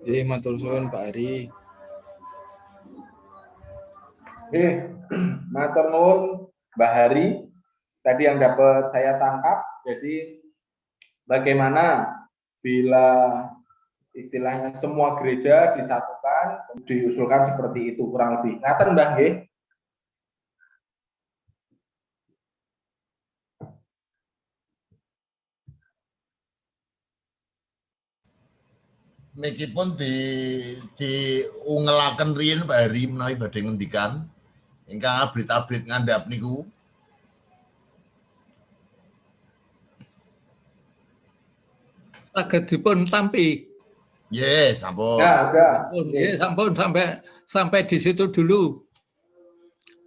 Matur suwun Pak Ari. Matur nuwun Mbak Hari. Tadi yang dapat saya tangkap, jadi bagaimana bila istilahnya semua gereja disatukan, diusulkan seperti itu kurang lebih. Ngaten Mbah nggih? meskipun diungelaken riyen Pak Hari menawi badhe ngendikan ingkang abrit-abrit ngandhap niku. Saged dipun tampi. Yes, sampun. Ya, Sampun sampai di situ dulu.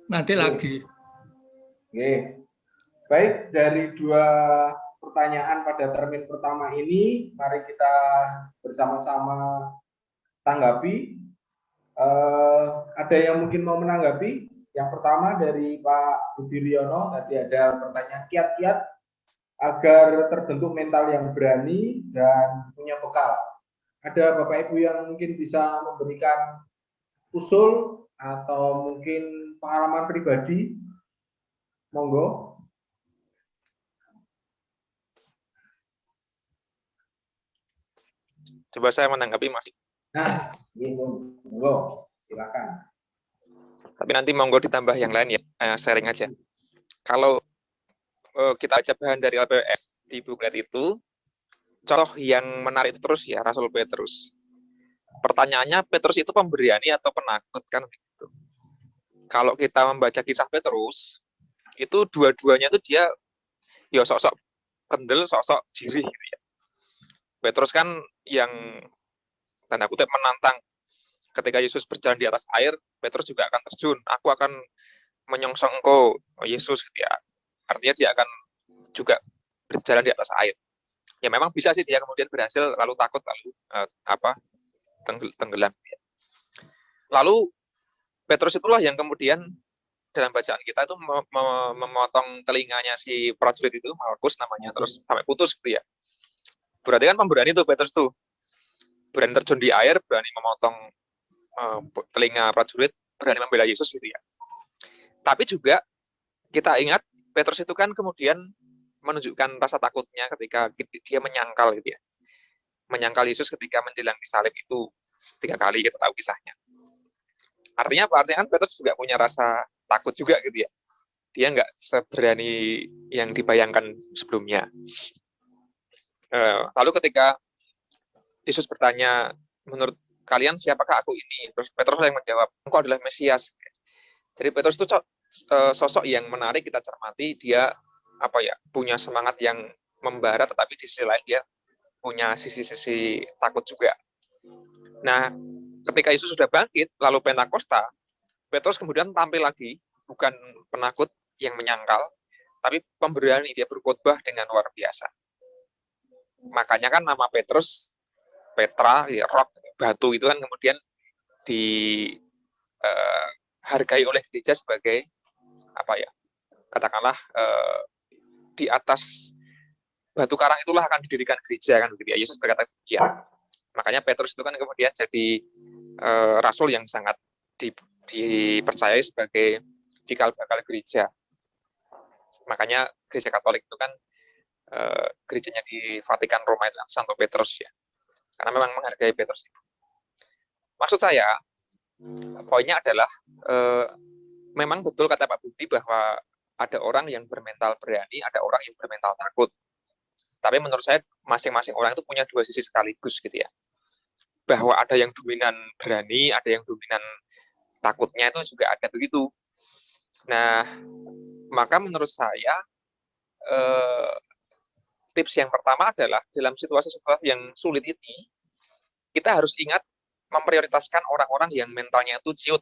Nanti lagi. Baik, dari dua pertanyaan pada termin pertama ini, mari kita bersama-sama tanggapi. Ada yang mungkin mau menanggapi? Yang pertama dari Pak Budiryono, tadi ada pertanyaan kiat-kiat agar terbentuk mental yang berani dan punya bekal. Ada Bapak Ibu yang mungkin bisa memberikan usul atau mungkin pengalaman pribadi? Monggo. Coba saya menanggapi Mas. Nah, ini monggo, silakan. Tapi nanti monggo ditambah yang lain ya, sharing aja. Kalau kita baca bahan dari LPS di buklet itu, contoh yang menarik terus ya, Rasul Petrus. Pertanyaannya, Petrus itu pemberani atau penakut kan begitu. Kalau kita membaca kisah Petrus, itu dua-duanya itu dia ya sok-sok kendel, sok-sok jirih gitu ya. Petrus kan yang tanda kutip menantang ketika Yesus berjalan di atas air, Petrus juga akan terjun. Aku akan menyongsong engkau, Yesus gitu ya. Artinya dia akan juga berjalan di atas air. Ya memang bisa sih dia kemudian berhasil lalu takut lalu tenggelam. Lalu Petrus itulah yang kemudian dalam bacaan kita itu memotong telinganya si prajurit itu, Malkus namanya, terus sampai putus gitu ya. Berarti kan pemberani tuh Petrus tuh. Berani terjun di air, berani memotong telinga prajurit, berani membela Yesus gitu ya. Tapi juga kita ingat Petrus itu kan kemudian menunjukkan rasa takutnya ketika dia menyangkal gitu ya. Menyangkal Yesus ketika menjelang disalib itu 3 kali, kita tahu kisahnya. Artinya apa? Artinya kan Petrus juga punya rasa takut juga gitu ya. Dia nggak seberani yang dibayangkan sebelumnya. Lalu ketika Yesus bertanya, menurut kalian siapakah aku ini? Terus Petrus yang menjawab, engkau adalah Mesias. Jadi Petrus itu sosok yang menarik kita cermati. Dia punya semangat yang membara, tetapi di sisi lain dia punya sisi-sisi takut juga. Nah, ketika Yesus sudah bangkit, lalu Pentakosta, Petrus kemudian tampil lagi, bukan penakut yang menyangkal, tapi pemberani. Dia berkhotbah dengan luar biasa. Makanya kan nama Petrus, Petra, ya, rock, batu itu kan kemudian dihargai oleh gereja sebagai katakanlah di atas batu karang itulah akan didirikan gereja kan begitu ya. Yesus berkata demikian. Makanya Petrus itu kan kemudian jadi rasul yang sangat dipercayai sebagai cikal bakal gereja. Makanya gereja Katolik itu kan gerejanya di Vatikan Roma itu Santo Petrus ya. Karena memang menghargai Petrus itu. Maksud saya, poinnya adalah memang betul kata Pak Budi bahwa ada orang yang bermental berani, ada orang yang bermental takut. Tapi menurut saya masing-masing orang itu punya dua sisi sekaligus gitu ya. Bahwa ada yang dominan berani, ada yang dominan takutnya itu juga ada begitu. Nah, maka menurut saya tips yang pertama adalah dalam situasi yang sulit ini, kita harus ingat memprioritaskan orang-orang yang mentalnya itu ciut,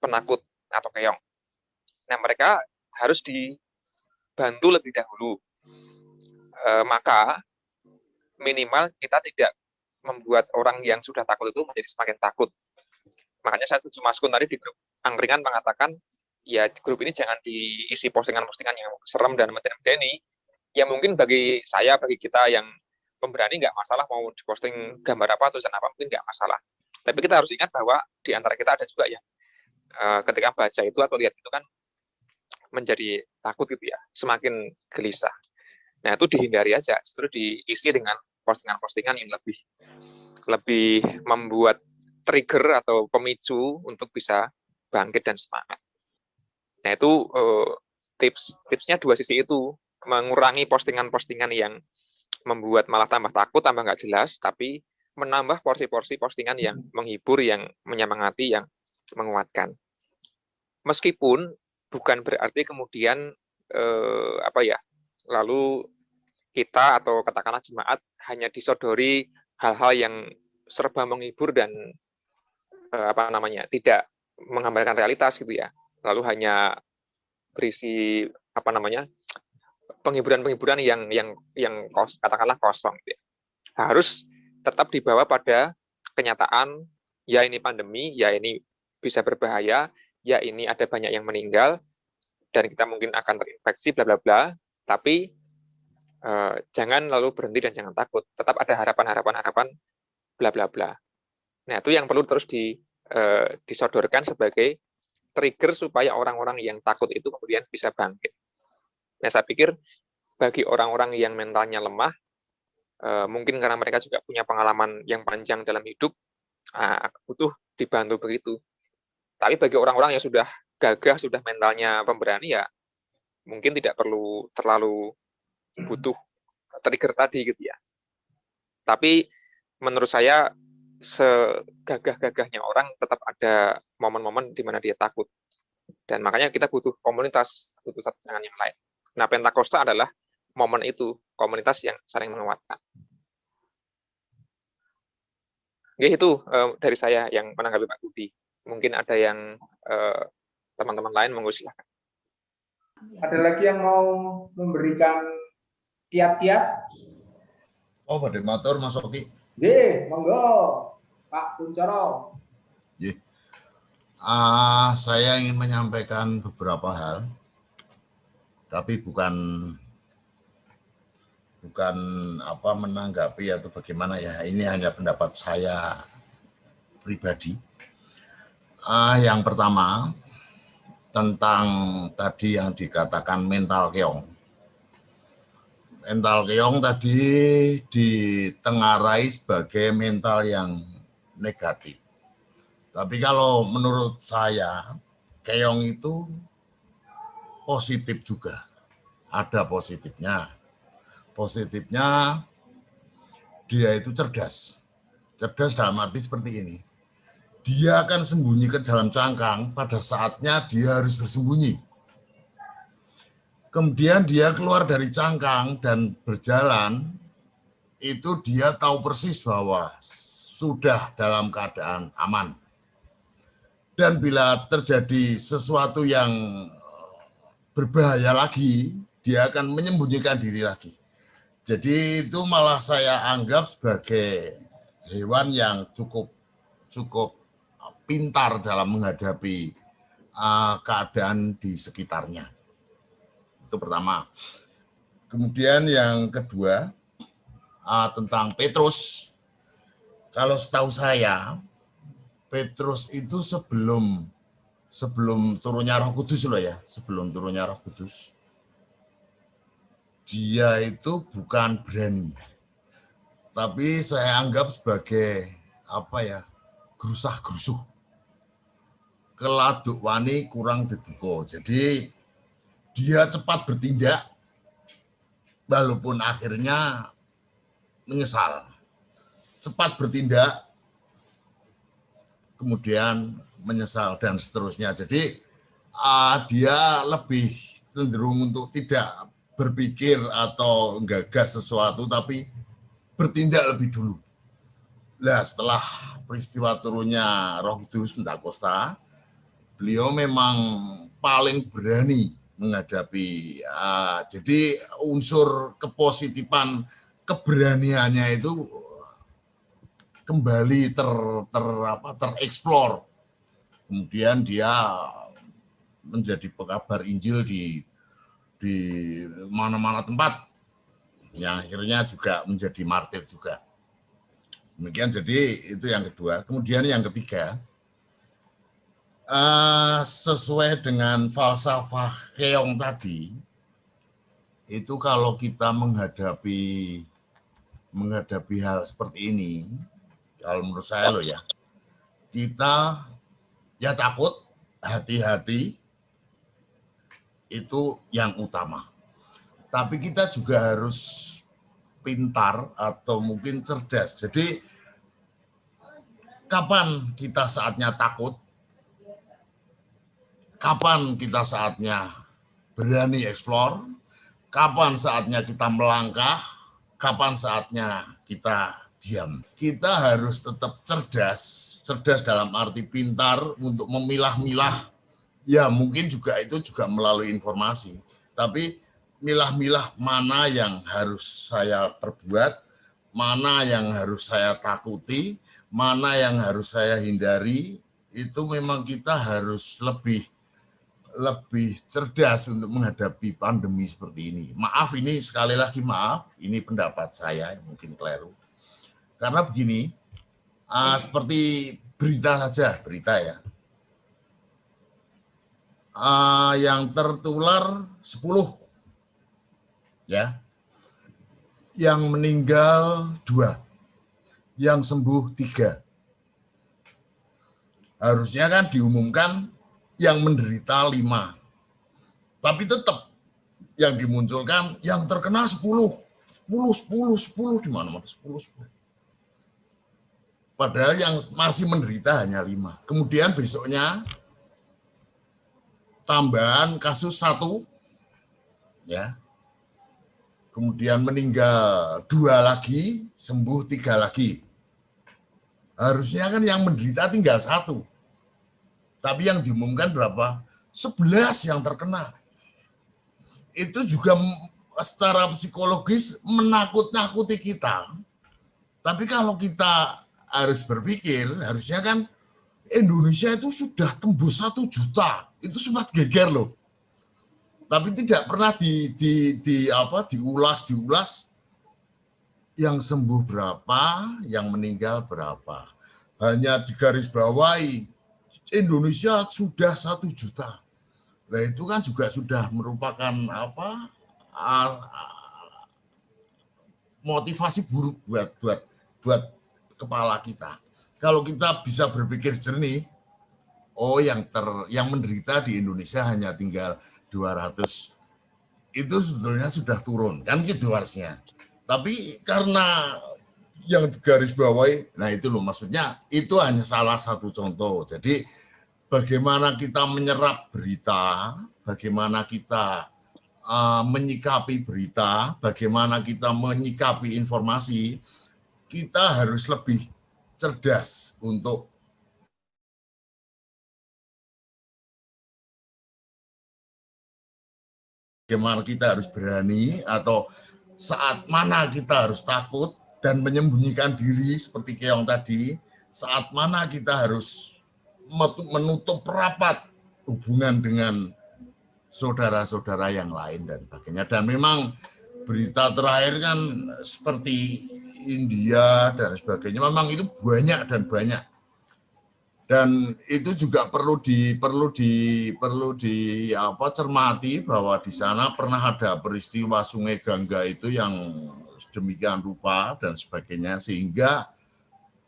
penakut, atau keong. Nah, mereka harus dibantu lebih dahulu. Maka minimal kita tidak membuat orang yang sudah takut itu menjadi semakin takut. Makanya saya setuju Mas Kun tadi di grup angkringan mengatakan, ya grup ini jangan diisi postingan-postingan yang serem dan medeni. Ya mungkin bagi saya, bagi kita yang pemberani nggak masalah mau diposting gambar apa, tulisan apa, mungkin nggak masalah. Tapi kita harus ingat bahwa di antara kita ada juga yang ketika baca itu atau lihat itu kan menjadi takut gitu ya, semakin gelisah. Nah itu dihindari aja, justru diisi dengan postingan-postingan yang lebih membuat trigger atau pemicu untuk bisa bangkit dan semangat. Nah itu tipsnya dua sisi itu, mengurangi postingan-postingan yang membuat malah tambah takut, tambah nggak jelas, tapi menambah porsi-porsi postingan yang menghibur, yang menyemangati, yang menguatkan. Meskipun bukan berarti kemudian lalu kita atau katakanlah jemaat hanya disodori hal-hal yang serba menghibur dan tidak menggambarkan realitas gitu ya. Lalu hanya berisi penghiburan-penghiburan yang katakanlah kosong gitu ya. Harus tetap dibawa pada kenyataan, ya ini pandemi, ya ini bisa berbahaya, ya ini ada banyak yang meninggal dan kita mungkin akan terinfeksi bla bla bla, tapi jangan lalu berhenti dan jangan takut. Tetap ada harapan bla bla bla. Nah, itu yang perlu terus disodorkan sebagai trigger supaya orang-orang yang takut itu kemudian bisa bangkit. Nah, saya pikir bagi orang-orang yang mentalnya lemah, Mungkin karena mereka juga punya pengalaman yang panjang dalam hidup, butuh dibantu begitu. Tapi bagi orang-orang yang sudah gagah, sudah mentalnya pemberani, ya mungkin tidak perlu terlalu butuh trigger tadi gitu ya. Tapi menurut saya segagah-gagahnya orang tetap ada momen-momen di mana dia takut. Dan makanya kita butuh komunitas, butuh satu dengan yang lain. Nah, Pentakosta adalah momen itu, komunitas yang saling menguatkan. Oke, itu dari saya yang menanggapi Pak Budi. Mungkin ada yang teman-teman lain, monggo silakan. Ada lagi yang mau memberikan kiat-kiat? Oh, pada motor Mas Oki. Nggih, monggo. Pak Kuncoro. Saya ingin menyampaikan beberapa hal, tapi bukan menanggapi atau bagaimana ya. Ini hanya pendapat saya pribadi. Yang pertama tentang tadi yang dikatakan mental keong. Mental keong tadi ditengarai sebagai mental yang negatif. Tapi kalau menurut saya, keong itu positif juga. Ada positifnya. Positifnya dia itu cerdas. Cerdas dalam arti seperti ini. Dia akan sembunyi ke dalam cangkang pada saatnya dia harus bersembunyi. Kemudian dia keluar dari cangkang dan berjalan, itu dia tahu persis bahwa sudah dalam keadaan aman. Dan bila terjadi sesuatu yang berbahaya lagi, dia akan menyembunyikan diri lagi. Jadi itu malah saya anggap sebagai hewan yang cukup pintar dalam menghadapi keadaan di sekitarnya. Itu pertama. Kemudian yang kedua, tentang Petrus. Kalau setahu saya, Petrus itu sebelum turunnya Roh Kudus loh ya, sebelum turunnya Roh Kudus, dia itu bukan berani, tapi saya anggap sebagai gerusah-gerusuh, keladuk wani kurang diduga. Jadi dia cepat bertindak, walaupun akhirnya menyesal. Cepat bertindak, kemudian menyesal dan seterusnya. Jadi dia lebih cenderung untuk tidak berpikir atau gagas sesuatu, tapi bertindak lebih dulu. Nah, setelah peristiwa turunnya Roh Kudus Pentakosta, beliau memang paling berani menghadapi. Jadi unsur kepositifan keberaniannya itu kembali tereksplor. Kemudian dia menjadi pekabar Injil di mana-mana tempat, yang akhirnya juga menjadi martir juga. Demikian, jadi itu yang kedua. Kemudian yang ketiga, sesuai dengan falsafah keong tadi, itu kalau kita menghadapi hal seperti ini, kalau menurut saya loh ya, kita ya takut, hati-hati, itu yang utama. Tapi kita juga harus pintar atau mungkin cerdas. Jadi kapan kita saatnya takut, kapan kita saatnya berani eksplor, kapan saatnya kita melangkah, kapan saatnya kita diam. Kita harus tetap cerdas dalam arti pintar untuk memilah-milah. Ya mungkin juga itu juga melalui informasi, tapi milah-milah mana yang harus saya perbuat, mana yang harus saya takuti, mana yang harus saya hindari. Itu memang kita harus lebih cerdas untuk menghadapi pandemi seperti ini. Maaf, ini sekali lagi maaf, ini pendapat saya, mungkin keliru. Karena begini, seperti berita saja, berita ya. Yang tertular 10, ya. yang meninggal 2, yang sembuh 3. Harusnya kan diumumkan yang menderita 5. Tapi tetap yang dimunculkan yang terkena 10 di mana-mana 10. Padahal yang masih menderita hanya 5. Kemudian besoknya tambahan kasus 1, ya. Kemudian meninggal 2 lagi, sembuh 3 lagi. Harusnya kan yang menderita tinggal 1. Tapi yang diumumkan berapa? 11 yang terkena. Itu juga secara psikologis menakut-nakuti kita. Tapi kalau kita harus berpikir, harusnya kan Indonesia itu sudah tembus 1 juta. Itu sempat geger loh. Tapi tidak pernah diulas yang sembuh berapa, yang meninggal berapa. Hanya digarisbawahi Indonesia sudah 1 juta. Nah itu kan juga sudah merupakan motivasi buruk buat kepala kita. Kalau kita bisa berpikir jernih, oh yang menderita di Indonesia hanya tinggal 200, itu sebetulnya sudah turun, kan gitu harusnya. Tapi karena yang digarisbawahi, nah itu loh maksudnya, itu hanya salah satu contoh. Jadi bagaimana kita menyerap berita, bagaimana kita menyikapi berita, bagaimana kita menyikapi informasi, kita harus lebih cerdas untuk bagaimana kita harus berani, atau saat mana kita harus takut dan menyembunyikan diri seperti Keong tadi, saat mana kita harus menutup rapat hubungan dengan saudara-saudara yang lain dan sebagainya. Dan memang berita terakhir kan seperti India dan sebagainya, memang itu banyak dan banyak. Dan itu juga perlu cermati bahwa di sana pernah ada peristiwa Sungai Gangga itu yang demikian rupa dan sebagainya, sehingga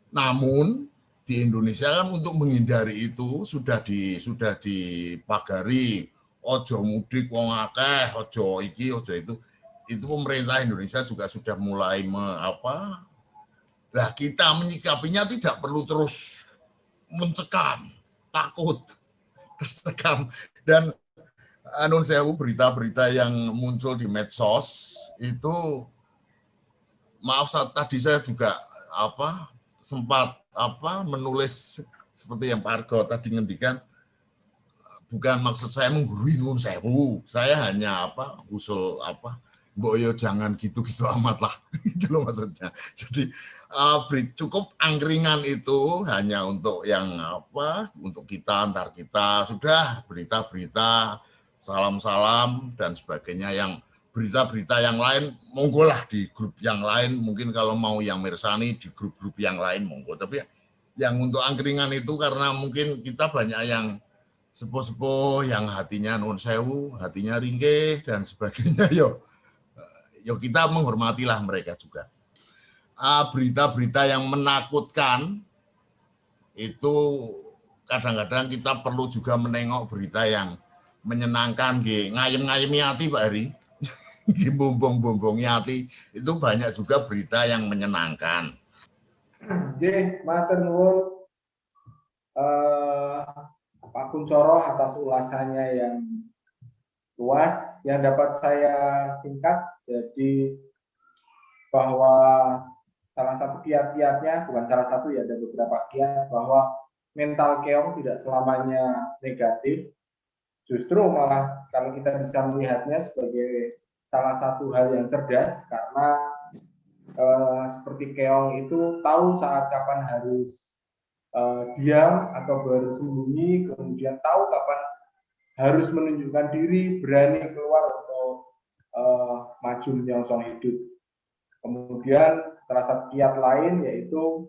namun di Indonesia kan untuk menghindari itu sudah dipagari, ojo mudik wong akeh, ojo iki, ojo itu pemerintah Indonesia juga sudah mulai Nah, kita menyikapinya tidak perlu terus mencekam, takut, tersekam. Dan nun sewu, berita-berita yang muncul di medsos itu, maaf tadi saya juga sempat menulis seperti yang Pak Argo tadi ngendikan, bukan maksud saya menggurui nun sewu, saya hanya usul mbok yo jangan gitu-gitu amat lah, itu loh maksudnya. Jadi cukup angkringan itu hanya untuk yang untuk kita, antar kita, sudah berita-berita, salam-salam dan sebagainya. Yang berita-berita yang lain monggo lah di grup yang lain, mungkin kalau mau yang mirsani di grup-grup yang lain monggo. Tapi yang untuk angkringan itu karena mungkin kita banyak yang sepuh-sepuh yang hatinya nun sewu, hatinya ringkih dan sebagainya, yo kita menghormatilah mereka juga. Berita-berita yang menakutkan itu kadang-kadang kita perlu juga menengok berita yang menyenangkan, ngayem-ngayemi hati Pak Heri, bombong-bombongi hati, itu banyak juga berita yang menyenangkan. Nggih, matur nuwun Pak Kuncoro atas ulasannya yang luas. Yang dapat saya singkat, jadi bahwa salah satu kiat-kiatnya, bukan salah satu ya, ada beberapa kiat, bahwa mental keong tidak selamanya negatif, justru malah kalau kita bisa melihatnya sebagai salah satu hal yang cerdas, karena seperti keong itu tahu saat kapan harus diam atau bersembunyi, kemudian tahu kapan harus menunjukkan diri, berani keluar untuk maju menyongsong hidup. Kemudian salah satu kiat lain yaitu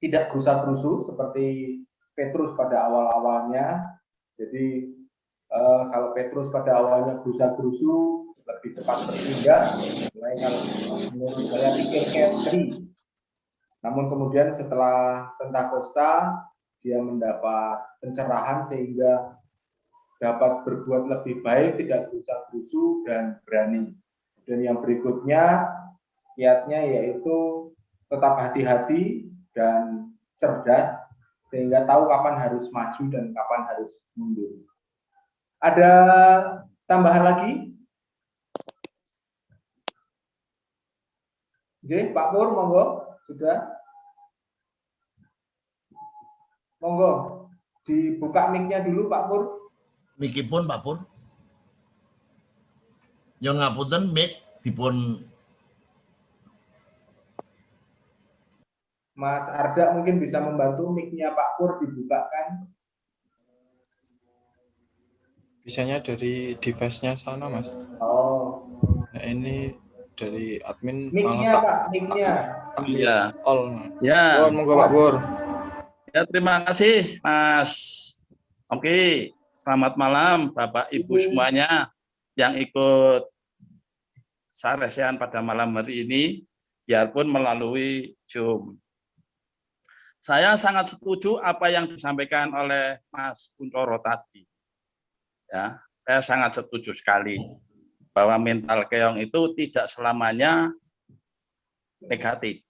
tidak gerusa-gerusu seperti Petrus pada awal-awalnya. Jadi kalau Petrus pada awalnya gerusa-gerusu, lebih cepat bertindak, mulai kalau menurut saya pikir carry. Namun kemudian setelah Pentakosta dia mendapat pencerahan sehingga dapat berbuat lebih baik, tidak gerusa-gerusu dan berani. Dan yang berikutnya kiatnya yaitu tetap hati-hati dan cerdas sehingga tahu kapan harus maju dan kapan harus mundur. Ada tambahan lagi? J, Pak Pur, monggo, sudah. Monggo, dibuka mic-nya dulu Pak Pur. Mikipun Pak Pur. Yang ngapunten mic dipun Mas Arda mungkin bisa membantu mic-nya Pak Pur dibukakan. Bisanya dari device-nya sana, Mas. Oh. Nah, ini dari admin Mic-nya Pak, mic-nya. Iya. All. Ya. Monggo Pak Pur. Ya, terima kasih Mas. Oke, selamat malam Bapak Ibu semuanya yang ikut saresean pada malam hari ini, biarpun melalui Zoom. Saya sangat setuju apa yang disampaikan oleh Mas Kuncoro tadi. Ya, saya sangat setuju sekali bahwa mental keong itu tidak selamanya negatif.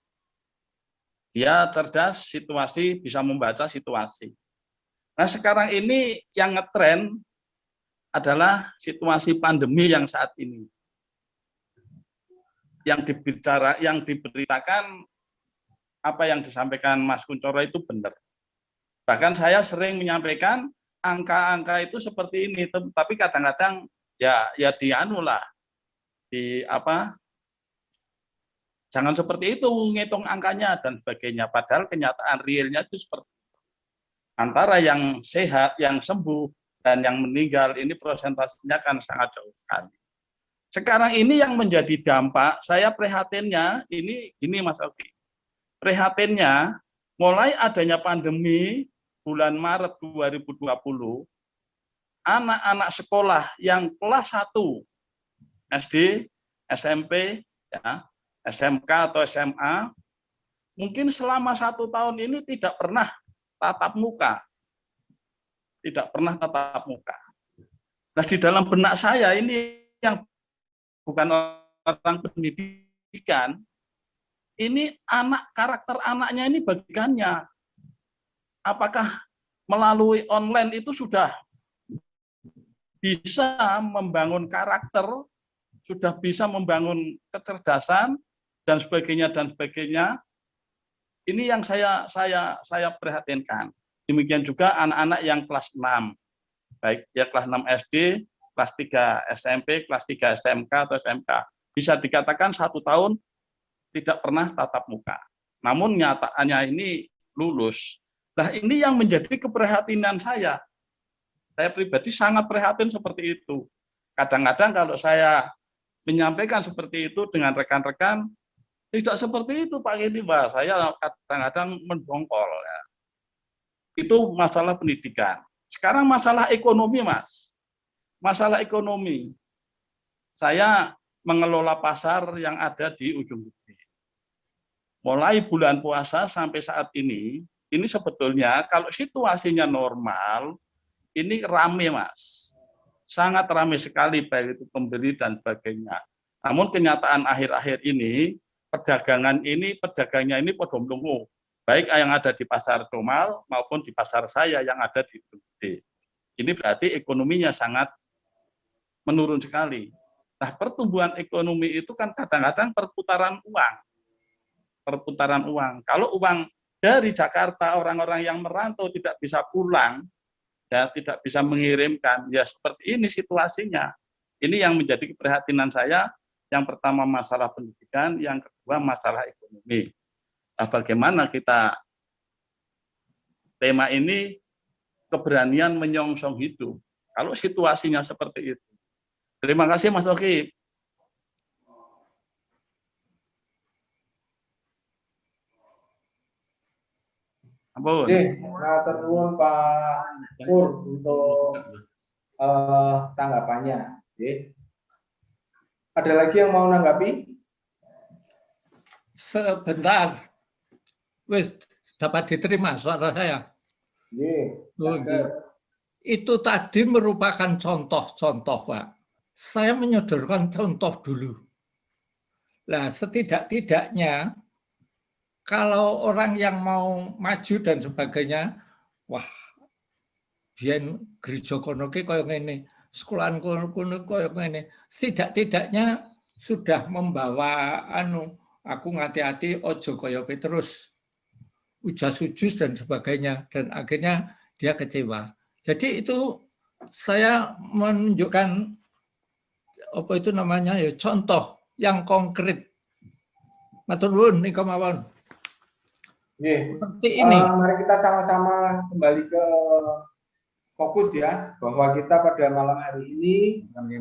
Dia cerdas situasi, bisa membaca situasi. Nah, sekarang ini yang ngetren adalah situasi pandemi yang saat ini. Yang diberitakan apa yang disampaikan Mas Kuncoro itu benar. Bahkan saya sering menyampaikan angka-angka itu seperti ini, tapi kadang-kadang ya dianulah jangan seperti itu ngitung angkanya dan sebagainya. Padahal kenyataan realnya itu seperti antara yang sehat, yang sembuh, dan yang meninggal ini persentasenya kan sangat jauh sekali. Sekarang ini yang menjadi dampak, saya prihatinnya ini gini Mas Oki. Prihatinnya mulai adanya pandemi bulan Maret 2020, anak-anak sekolah yang kelas 1 SD, SMP, ya, SMK atau SMA, mungkin selama 1 tahun ini tidak pernah tatap muka. Tidak pernah tatap muka. Nah, di dalam benak saya ini yang bukan orang pendidikan, ini karakter anaknya ini bagiannya. Apakah melalui online itu sudah bisa membangun karakter, sudah bisa membangun kecerdasan, dan sebagainya. Ini yang saya prihatinkan. Demikian juga anak-anak yang kelas 6, baik ya kelas 6 SD, kelas 3 SMP, kelas 3 SMK atau SMK, bisa dikatakan 1 tahun tidak pernah tatap muka. Namun nyataannya ini lulus. Nah, ini yang menjadi keprihatinan saya. Saya pribadi sangat prihatin seperti itu. Kadang-kadang kalau saya menyampaikan seperti itu dengan rekan-rekan, tidak seperti itu Pak Gini, Mbak. Saya kadang-kadang mendongkol. Ya. Itu masalah pendidikan. Sekarang masalah ekonomi, Mas. Masalah ekonomi. Saya mengelola pasar yang ada di Ujung Gede. Mulai bulan puasa sampai saat ini sebetulnya kalau situasinya normal, ini rame, Mas. Sangat rame sekali, baik itu pembeli dan sebagainya. Namun kenyataan akhir-akhir ini, pedagangnya ini podo mlungu. Baik yang ada di pasar Domal maupun di pasar saya yang ada di Gede. Ini berarti ekonominya sangat menurun sekali. Nah, pertumbuhan ekonomi itu kan kadang-kadang perputaran uang. Perputaran uang. Kalau uang dari Jakarta, orang-orang yang merantau tidak bisa pulang, ya tidak bisa mengirimkan, ya seperti ini situasinya. Ini yang menjadi keprihatinan saya. Yang pertama masalah pendidikan, yang kedua masalah ekonomi. Nah, bagaimana kita tema ini keberanian menyongsong hidup kalau situasinya seperti itu. Terima kasih Mas Oki. Ampun. Oke, matur nuwun Pak Pur untuk tanggapannya. Ada lagi yang mau menanggapi? Sebentar. Wis dapat diterima suara saya. Itu tadi merupakan contoh-contoh, Pak. Saya menyodorkan contoh dulu. Nah, setidak-tidaknya kalau orang yang mau maju dan sebagainya, wah, biyen gereja kono ki koyo ngene, sekolahan kono koyo ngene. Setidak-tidaknya sudah membawa aku ngati-hati ojo koyo Petrus. Ujas-ujus dan sebagainya, dan akhirnya dia kecewa. Jadi itu saya menunjukkan apa itu namanya ya contoh yang konkret. Matur nuwun nika mawon. Seperti ini. Mari kita sama-sama kembali ke fokus ya, bahwa kita pada malam hari ini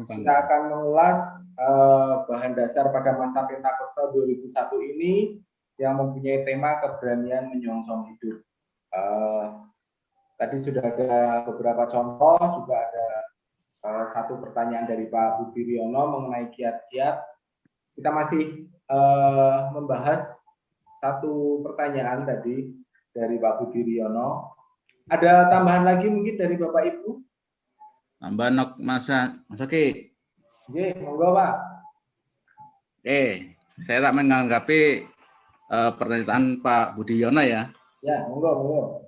kita akan mengulas bahan dasar pada masa Pentakosta 2001 ini yang mempunyai tema keberanian menyongsong hidup. Tadi sudah ada beberapa contoh, juga ada satu pertanyaan dari Pak Budi Riono mengenai kiat-kiat. Kita masih membahas satu pertanyaan tadi dari Pak Budi Riono. Ada tambahan lagi mungkin dari Bapak Ibu? Tambahan Mas Oki. Monggo Pak. Saya tak menanggapi pernyataan Pak Budi Yono ya. Ya, monggo.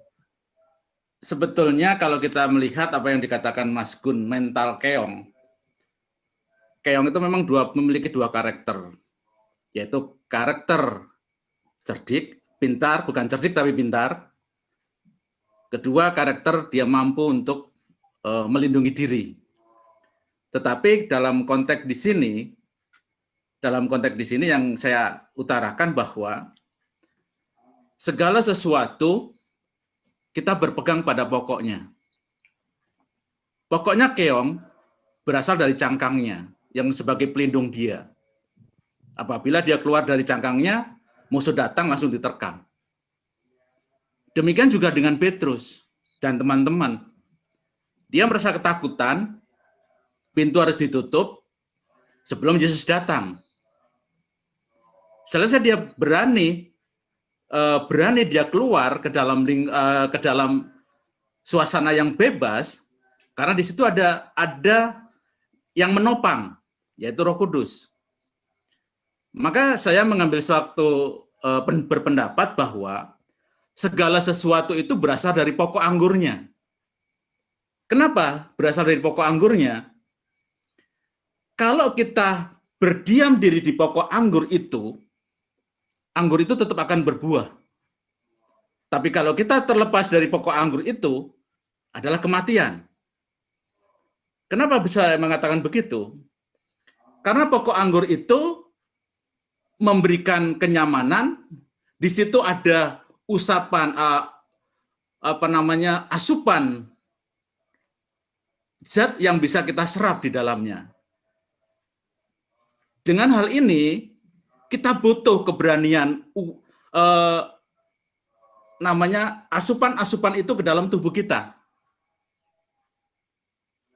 Sebetulnya kalau kita melihat apa yang dikatakan Mas Gun, mental keong. Keong itu memang memiliki dua karakter. Yaitu karakter cerdik, pintar, bukan cerdik tapi pintar. Kedua, karakter dia mampu untuk melindungi diri. Tetapi dalam konteks di sini yang saya utarakan bahwa segala sesuatu kita berpegang pada pokoknya. Pokoknya keong berasal dari cangkangnya yang sebagai pelindung dia. Apabila dia keluar dari cangkangnya, musuh datang langsung diterkam. Demikian juga dengan Petrus dan teman-teman. Dia merasa ketakutan, pintu harus ditutup sebelum Yesus datang. Selesai dia berani dia keluar ke dalam suasana yang bebas, karena di situ ada yang menopang, yaitu Roh Kudus. Maka saya mengambil suatu berpendapat bahwa segala sesuatu itu berasal dari pokok anggurnya. Kenapa berasal dari pokok anggurnya? Kalau kita berdiam diri di pokok anggur itu tetap akan berbuah. Tapi kalau kita terlepas dari pokok anggur itu, adalah kematian. Kenapa bisa mengatakan begitu? Karena pokok anggur itu memberikan kenyamanan, di situ ada asupan zat yang bisa kita serap di dalamnya. Dengan hal ini, kita butuh keberanian asupan-asupan itu ke dalam tubuh kita.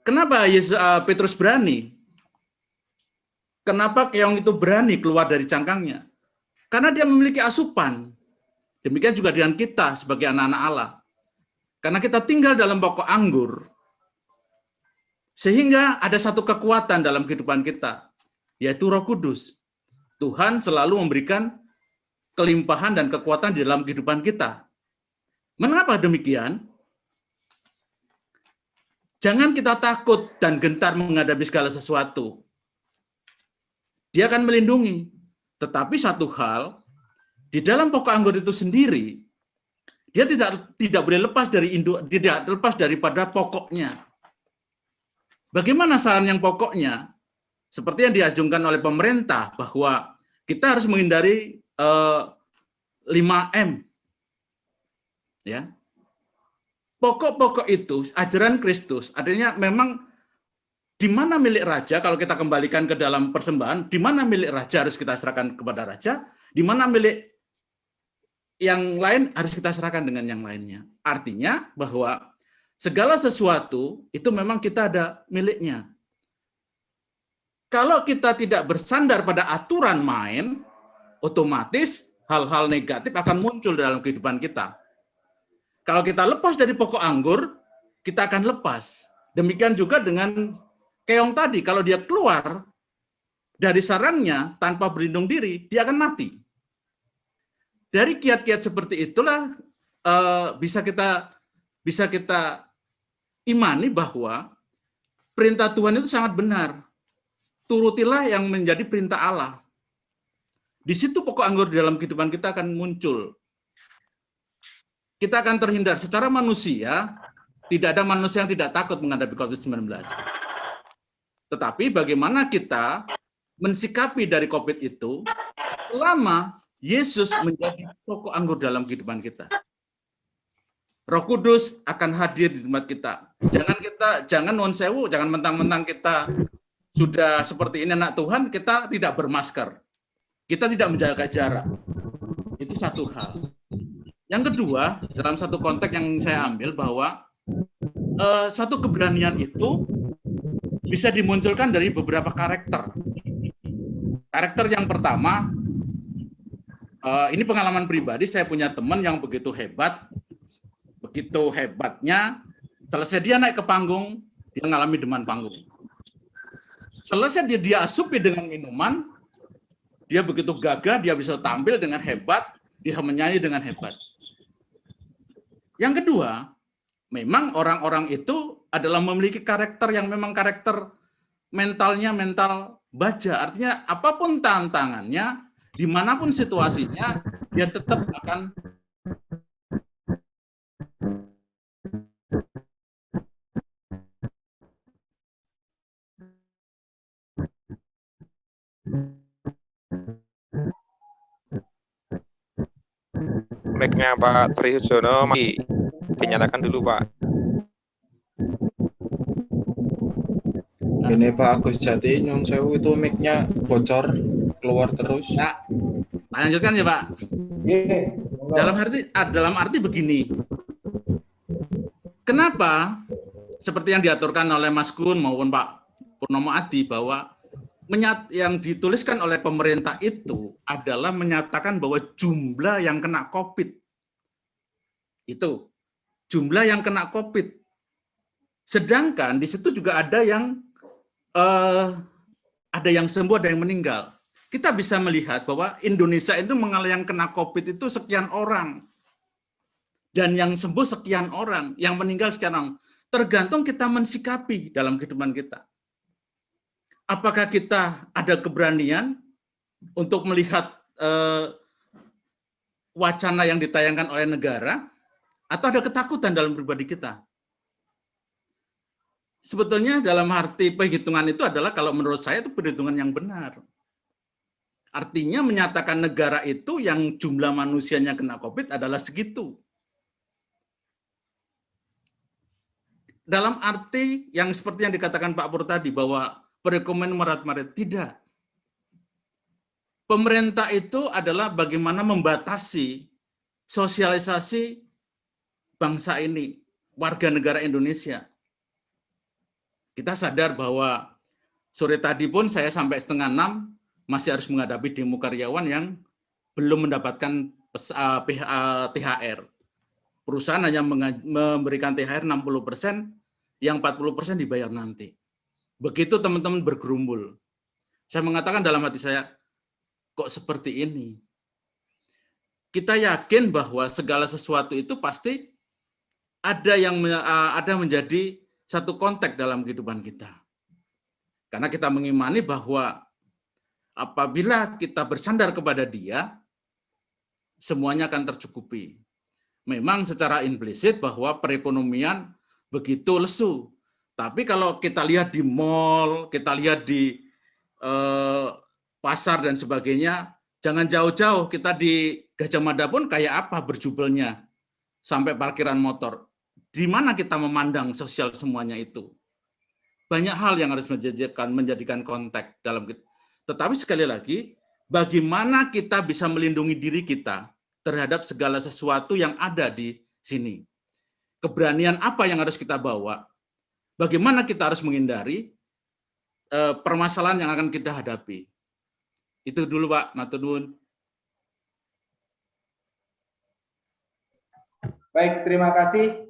Kenapa Petrus berani? Kenapa keong itu berani keluar dari cangkangnya? Karena dia memiliki asupan. Demikian juga dengan kita sebagai anak-anak Allah. Karena kita tinggal dalam pokok anggur, sehingga ada satu kekuatan dalam kehidupan kita, yaitu Roh Kudus. Tuhan selalu memberikan kelimpahan dan kekuatan di dalam kehidupan kita. Mengapa demikian? Jangan kita takut dan gentar menghadapi segala sesuatu. Dia akan melindungi. Tetapi satu hal, di dalam pokok anggur itu sendiri, dia tidak boleh lepas tidak lepas daripada pokoknya. Bagaimana saran yang pokoknya? Seperti yang diajukan oleh pemerintah, bahwa kita harus menghindari 5M. Ya. Pokok-pokok itu, ajaran Kristus, artinya memang di mana milik raja, kalau kita kembalikan ke dalam persembahan, di mana milik raja harus kita serahkan kepada raja, di mana milik yang lain harus kita serahkan dengan yang lainnya. Artinya bahwa segala sesuatu itu memang kita ada miliknya. Kalau kita tidak bersandar pada aturan main, otomatis hal-hal negatif akan muncul dalam kehidupan kita. Kalau kita lepas dari pokok anggur, kita akan lepas. Demikian juga dengan keong tadi, kalau dia keluar dari sarangnya tanpa berlindung diri, dia akan mati. Dari kiat-kiat seperti itulah bisa kita imani bahwa perintah Tuhan itu sangat benar. Turutilah yang menjadi perintah Allah. Di situ pokok anggur di dalam kehidupan kita akan muncul. Kita akan terhindar. Secara manusia, tidak ada manusia yang tidak takut menghadapi COVID-19. Tetapi bagaimana kita mensikapi dari COVID itu selama Yesus menjadi pokok anggur dalam kehidupan kita. Roh Kudus akan hadir di tempat kita. Jangan non sewu, jangan mentang-mentang kita sudah seperti ini anak Tuhan, kita tidak bermasker. Kita tidak menjaga jarak. Itu satu hal. Yang kedua, dalam satu konteks yang saya ambil bahwa satu keberanian itu bisa dimunculkan dari beberapa karakter. Karakter yang pertama, ini pengalaman pribadi, saya punya teman yang begitu hebatnya, selesai dia naik ke panggung, dia mengalami demam panggung. Selesai dia asupi dengan minuman, dia begitu gagah, dia bisa tampil dengan hebat, dia menyanyi dengan hebat. Yang kedua, memang orang-orang itu adalah memiliki karakter yang memang karakter mentalnya mental baja. Artinya apapun tantangannya, dimanapun situasinya, dia tetap akan Mic-nya Pak Trihusono masih dinyalakan dulu, Pak. Ini Pak Agus Jati, nyun sewu itu mic-nya bocor, keluar terus. Nah, lanjutkan ya Pak. Dalam arti begini. Kenapa seperti yang diaturkan oleh Mas Gun maupun Pak Purnomo Adi bahwa yang dituliskan oleh pemerintah itu adalah menyatakan bahwa jumlah yang kena COVID itu jumlah yang kena COVID. Sedangkan di situ juga ada yang sembuh, ada yang meninggal. Kita bisa melihat bahwa Indonesia itu yang kena COVID itu sekian orang. Dan yang sembuh sekian orang, yang meninggal sekian orang. Tergantung kita mensikapi dalam kehidupan kita. Apakah kita ada keberanian untuk melihat wacana yang ditayangkan oleh negara, atau ada ketakutan dalam pribadi kita? Sebetulnya dalam arti perhitungan itu adalah kalau menurut saya itu perhitungan yang benar. Artinya menyatakan negara itu yang jumlah manusianya kena COVID adalah segitu. Dalam arti yang seperti yang dikatakan Pak Pur tadi bahwa perekonomian maret-maret, tidak. Pemerintah itu adalah bagaimana membatasi sosialisasi bangsa ini, warga negara Indonesia. Kita sadar bahwa sore tadi pun saya sampai 5:30 masih harus menghadapi demo karyawan yang belum mendapatkan THR. Perusahaan hanya memberikan THR 60%, yang 40% dibayar nanti. Begitu teman-teman bergerumbul. Saya mengatakan dalam hati saya, kok seperti ini? Kita yakin bahwa segala sesuatu itu pasti ada menjadi satu konteks dalam kehidupan kita. Karena kita mengimani bahwa apabila kita bersandar kepada Dia, semuanya akan tercukupi. Memang secara implisit bahwa perekonomian begitu lesu. Tapi kalau kita lihat di mall, kita lihat di pasar dan sebagainya, jangan jauh-jauh, kita di Gajah Mada pun kayak apa berjubelnya, sampai parkiran motor. Di mana kita memandang sosial semuanya itu? Banyak hal yang harus menjadikan konteks dalam kita. Tetapi sekali lagi, bagaimana kita bisa melindungi diri kita terhadap segala sesuatu yang ada di sini? Keberanian apa yang harus kita bawa? Bagaimana kita harus menghindari? permasalahan yang akan kita hadapi. Itu dulu Pak, matur nuwun. Baik, terima kasih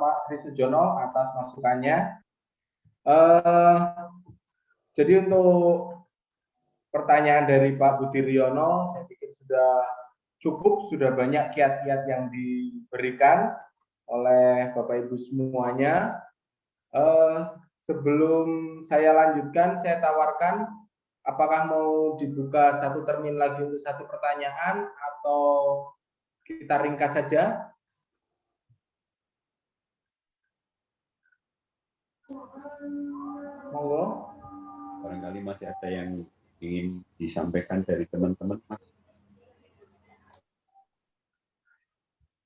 Pak Trisujono atas masukannya. Jadi untuk pertanyaan dari Pak Budiriono, saya pikir sudah cukup, sudah banyak kiat-kiat yang diberikan oleh Bapak Ibu semuanya. Sebelum saya lanjutkan, saya tawarkan apakah mau dibuka satu termin lagi untuk satu pertanyaan atau kita ringkas saja. Monggo. Barangkali masih ada yang ingin disampaikan dari teman-teman, Mas.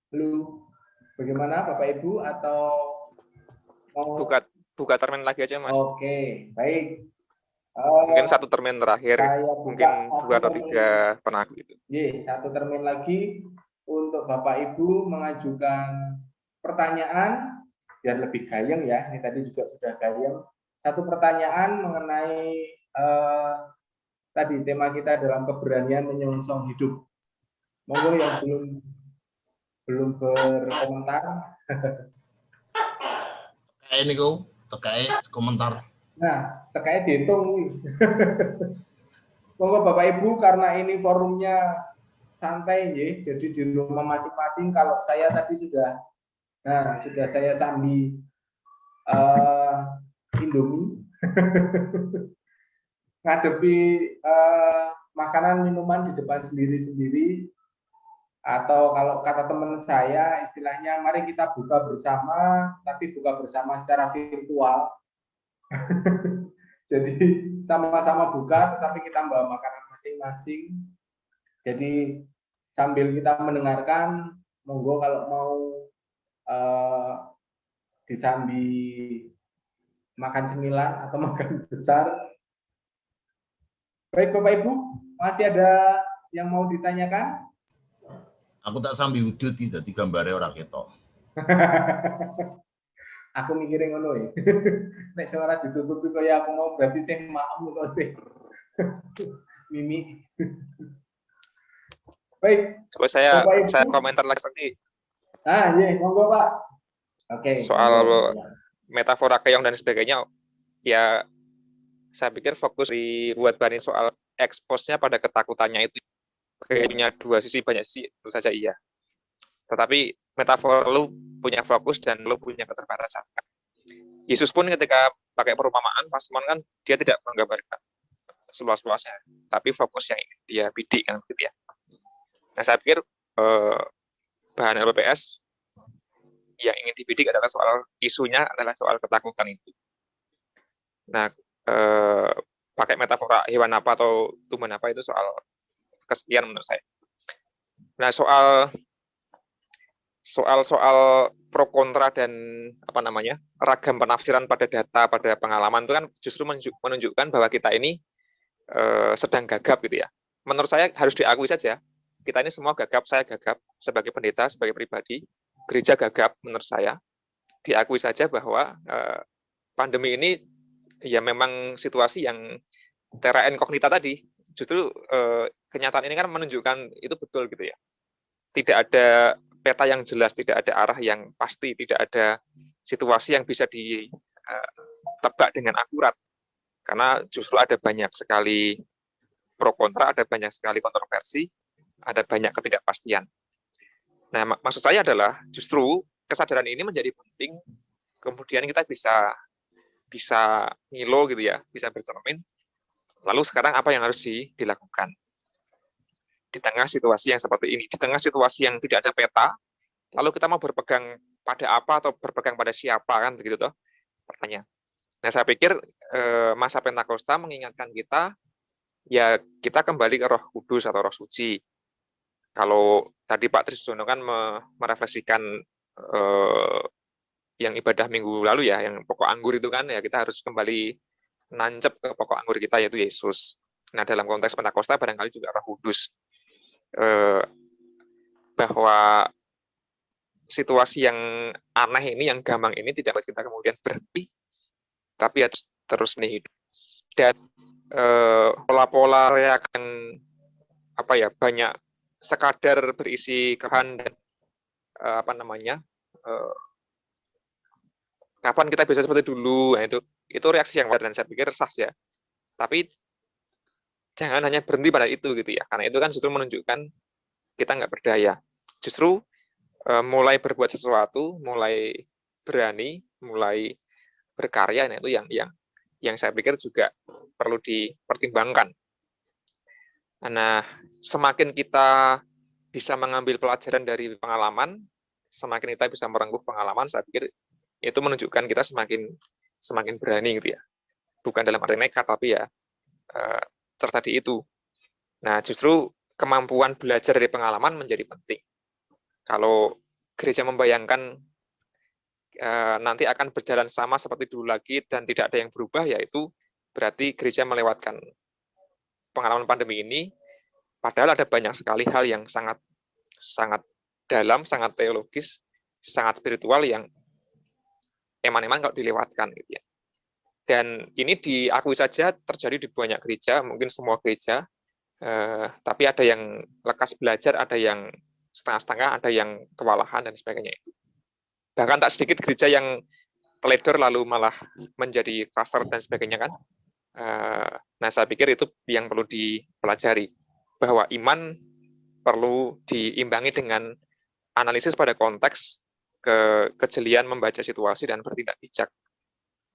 Halo, bagaimana Bapak Ibu atau mau Buka termin lagi aja, Mas. Oke, baik. Mungkin satu termin terakhir, mungkin 2 atau 3 penaku itu. Satu termin lagi untuk Bapak Ibu mengajukan pertanyaan biar lebih gayeng ya. Ini tadi juga sudah gayeng. Satu pertanyaan mengenai tadi tema kita dalam keberanian menyongsong hidup. Monggo yang belum berkomentar. Ini kau terkait komentar. Nah, terkait dihitung. Monggo Bapak Ibu, karena ini forumnya santai ya, jadi di rumah masing-masing. Kalau saya tadi sudah saya sambil Indomie, ngadepi makanan minuman di depan sendiri-sendiri, atau kalau kata teman saya istilahnya mari kita buka bersama, tapi buka bersama secara virtual. Jadi sama-sama buka tetapi kita bawa makanan masing-masing. Jadi sambil kita mendengarkan, monggo kalau mau disambi makan cemilan atau makan besar. Baik Bapak Ibu, masih ada yang mau ditanyakan? Aku tak sambil udut tidak digambare ora ketok. Aku mikirin ngono ya. Nek suara ditutupi kaya aku mau berarti sing makmu to sih. Mimi. Baik. Coba saya komentar lagi. Iya, monggo Pak. Oke. Soal metafora keong dan sebagainya, ya saya pikir fokus dibuat bahan soal expose-nya pada ketakutannya itu. Kayaknya 2 sisi, banyak sisi, itu saja iya. Tetapi metafor lu punya fokus dan lu punya keterbatasan. Yesus pun ketika pakai perumpamaan, Pasmon kan dia tidak menggambarkan seluas-luasnya, tapi fokus yang ingin dia bidik kan gitu ya. Nah saya pikir bahan LPPS yang ingin dibidik adalah soal isunya adalah soal ketakutan itu. Nah pakai metafora hewan apa atau tumbuhan apa itu soal kesepian menurut saya. Nah soal pro kontra dan ragam penafsiran pada data, pada pengalaman itu kan justru menunjukkan bahwa kita ini sedang gagap gitu ya. Menurut saya harus diakui saja, kita ini semua gagap, saya gagap sebagai pendeta, sebagai pribadi, gereja gagap menurut saya. Diakui saja bahwa pandemi ini ya memang situasi yang terra incognita tadi. Justru kenyataan ini kan menunjukkan itu betul gitu ya. Tidak ada peta yang jelas, tidak ada arah yang pasti, tidak ada situasi yang bisa ditebak dengan akurat. Karena justru ada banyak sekali pro kontra, ada banyak sekali kontroversi, ada banyak ketidakpastian. Nah, maksud saya adalah justru kesadaran ini menjadi penting, kemudian kita bisa ngilo gitu ya, bisa bercermin. Lalu sekarang apa yang harus dilakukan? Di tengah situasi yang seperti ini, di tengah situasi yang tidak ada peta, lalu kita mau berpegang pada apa atau berpegang pada siapa kan begitu toh pertanyaan. Nah saya pikir masa Pentakosta mengingatkan kita ya kita kembali ke Roh Kudus atau Roh Suci. Kalau tadi Pak Trisujono kan merefleksikan yang ibadah minggu lalu ya, yang pokok anggur itu kan ya kita harus kembali nancep ke pokok anggur kita yaitu Yesus. Nah dalam konteks Pentakosta barangkali juga Roh Kudus. Bahwa situasi yang aneh ini, yang gamang ini tidak buat kita kemudian berhenti, tapi ya terus nih hidup. dan pola-pola reaksi banyak sekadar berisi kehan dan kapan kita bisa seperti dulu, nah itu reaksi yang wajar dan saya pikir sah ya. Tapi jangan hanya berhenti pada itu gitu ya, karena itu kan justru menunjukkan kita nggak berdaya. Justru mulai berbuat sesuatu, mulai berani, mulai berkarya, nah itu yang saya pikir juga perlu dipertimbangkan. Nah, semakin kita bisa mengambil pelajaran dari pengalaman, semakin kita bisa merengkuh pengalaman, saya pikir itu menunjukkan kita semakin berani gitu ya. Bukan dalam arti nekat, tapi ya tadi itu. Nah, justru kemampuan belajar dari pengalaman menjadi penting. Kalau gereja membayangkan nanti akan berjalan sama seperti dulu lagi dan tidak ada yang berubah, yaitu berarti gereja melewatkan pengalaman pandemi ini, padahal ada banyak sekali hal yang sangat dalam, sangat teologis, sangat spiritual yang eman-eman kalau dilewatkan gitu ya. Dan ini diakui saja terjadi di banyak gereja, mungkin semua gereja, tapi ada yang lekas belajar, ada yang setengah-setengah, ada yang kewalahan dan sebagainya itu. Bahkan tak sedikit gereja yang teledor lalu malah menjadi klaster dan sebagainya kan. Nah, saya pikir itu yang perlu dipelajari, bahwa iman perlu diimbangi dengan analisis pada konteks, kejelian membaca situasi dan bertindak bijak.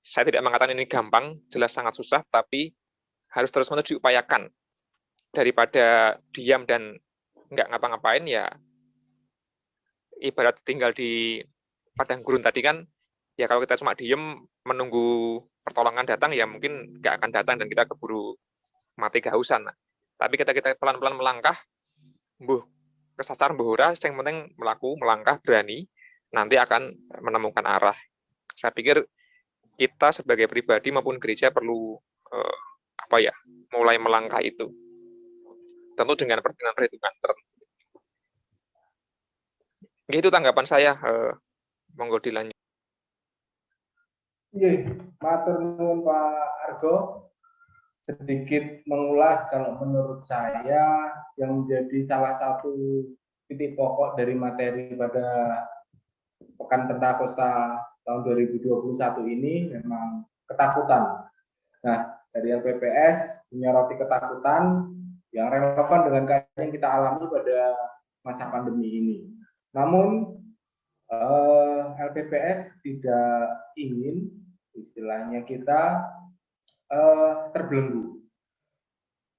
Saya tidak mengatakan ini gampang, jelas sangat susah, tapi harus terus-menerus diupayakan. Daripada diam dan nggak ngapa-ngapain, ya ibarat tinggal di padang gurun tadi kan, ya kalau kita cuma diem menunggu pertolongan datang, ya mungkin nggak akan datang dan kita keburu mati kehausan. Tapi kita pelan-pelan melangkah, kesasar, ora, yang penting melangkah, berani, nanti akan menemukan arah. Saya pikir kita sebagai pribadi maupun gereja perlu mulai melangkah itu. Tentu dengan perhitungan tertentu. Itu tanggapan saya, monggo dilanjut. Matur nuwun Pak Argo. Sedikit mengulas, kalau menurut saya yang menjadi salah satu titik pokok dari materi pada Pekan Pentakosta tahun 2021 ini memang ketakutan. Nah, dari LPPS menyoroti ketakutan yang relevan dengan keadaan yang kita alami pada masa pandemi ini. Namun LPPS tidak ingin istilahnya kita terbelenggu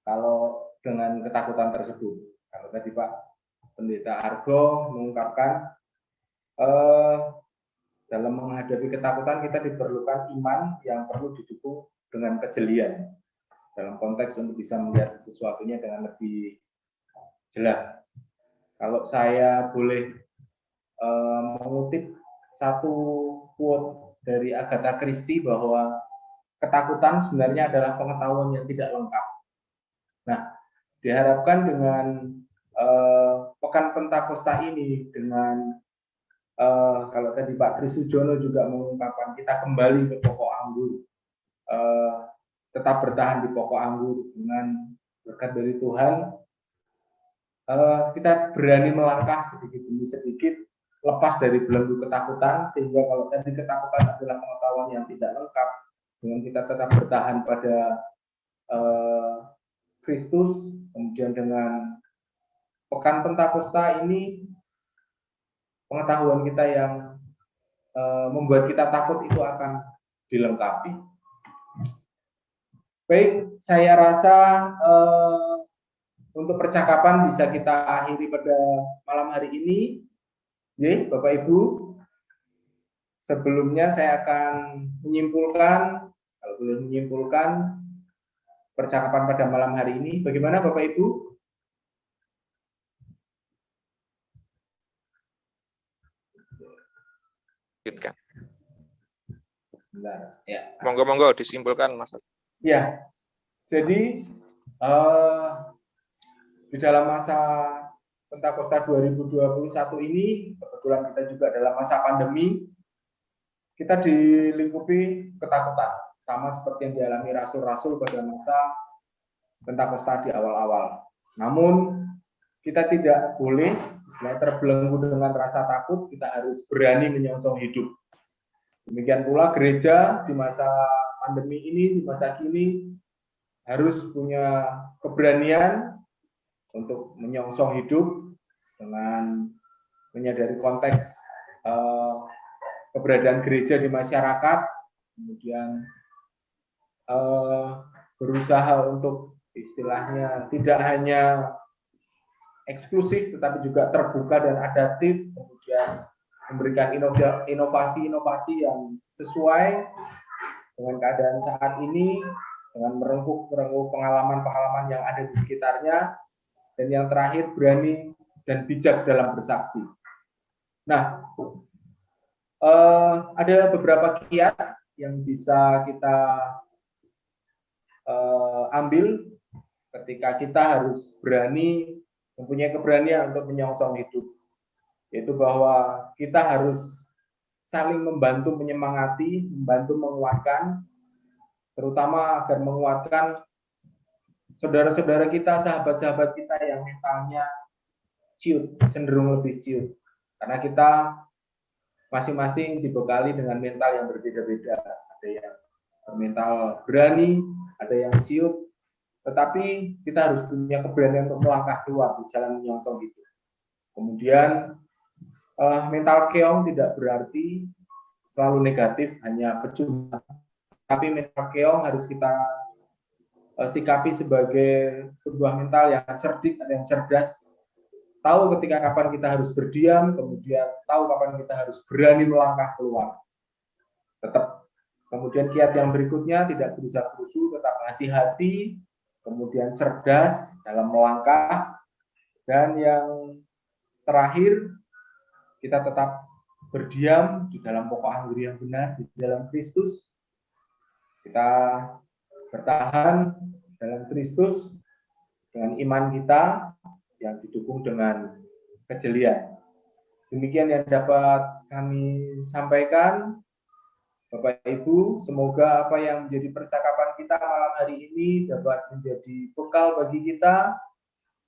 kalau dengan ketakutan tersebut. Kalau tadi Pak Pendeta Argo mengungkapkan dalam menghadapi ketakutan kita diperlukan iman yang perlu didukung dengan kejelian dalam konteks untuk bisa melihat sesuatunya dengan lebih jelas. Kalau saya boleh mengutip satu quote dari Agatha Christie bahwa ketakutan sebenarnya adalah pengetahuan yang tidak lengkap. Nah, diharapkan dengan Pekan Pentakosta ini, dengan kalau tadi Pak Tri Sujono juga mengungkapkan kita kembali ke pokok anggur, tetap bertahan di pokok anggur dengan berkat dari Tuhan, kita berani melangkah sedikit demi sedikit, lepas dari belenggu ketakutan, sehingga kalau tadi ketakutan adalah pengetahuan yang tidak lengkap, dengan kita tetap bertahan pada Kristus, kemudian dengan Pekan Pentakosta ini pengetahuan kita yang membuat kita takut itu akan dilengkapi. Baik, saya rasa untuk percakapan bisa kita akhiri pada malam hari ini. Bapak Ibu, sebelumnya saya akan menyimpulkan, kalau boleh menyimpulkan percakapan pada malam hari ini. Bagaimana Bapak Ibu? Sebentar, ya. Monggo disimpulkan, Mas. Ya, jadi di dalam masa Pentakosta 2021 ini, kebetulan kita juga dalam masa pandemi, kita dilingkupi ketakutan. sama seperti yang dialami rasul-rasul pada masa Pentakosta di awal-awal. Namun kita tidak boleh selain terbelenggu dengan rasa takut, kita harus berani menyongsong hidup. Demikian pula gereja di masa pandemi ini, di masa kini, harus punya keberanian untuk menyongsong hidup dengan menyadari konteks keberadaan gereja di masyarakat, kemudian berusaha untuk istilahnya tidak hanya eksklusif tetapi juga terbuka dan adaptif, kemudian memberikan inovasi-inovasi yang sesuai dengan keadaan saat ini, dengan merengkuh pengalaman-pengalaman yang ada di sekitarnya, dan yang terakhir berani dan bijak dalam bersaksi. Nah, ada beberapa kiat yang bisa kita ambil ketika kita harus berani, mempunyai keberanian untuk menyongsong hidup, yaitu bahwa kita harus saling membantu menyemangati, membantu menguatkan, terutama agar menguatkan saudara-saudara kita, sahabat-sahabat kita yang mentalnya ciut, cenderung lebih ciut. Karena kita masing-masing dibekali dengan mental yang berbeda-beda. Ada yang bermental berani, ada yang ciut, tetapi kita harus punya keberanian untuk melangkah keluar di jalan menyongsong hidup. Kemudian mental keong tidak berarti selalu negatif, hanya pecundang. Tapi mental keong harus kita sikapi sebagai sebuah mental yang cerdik dan yang cerdas. Tahu ketika kapan kita harus berdiam, kemudian tahu kapan kita harus berani melangkah keluar. Tetap. Kemudian kiat yang berikutnya, tidak gerusa-gerusu, tetap hati-hati, kemudian cerdas dalam melangkah, dan yang terakhir, kita tetap berdiam di dalam pokok anggur yang benar, di dalam Kristus. Kita bertahan dalam Kristus dengan iman kita yang didukung dengan kejelian. Demikian yang dapat kami sampaikan. Bapak Ibu, semoga apa yang menjadi percakapan kita malam hari ini dapat menjadi bekal bagi kita,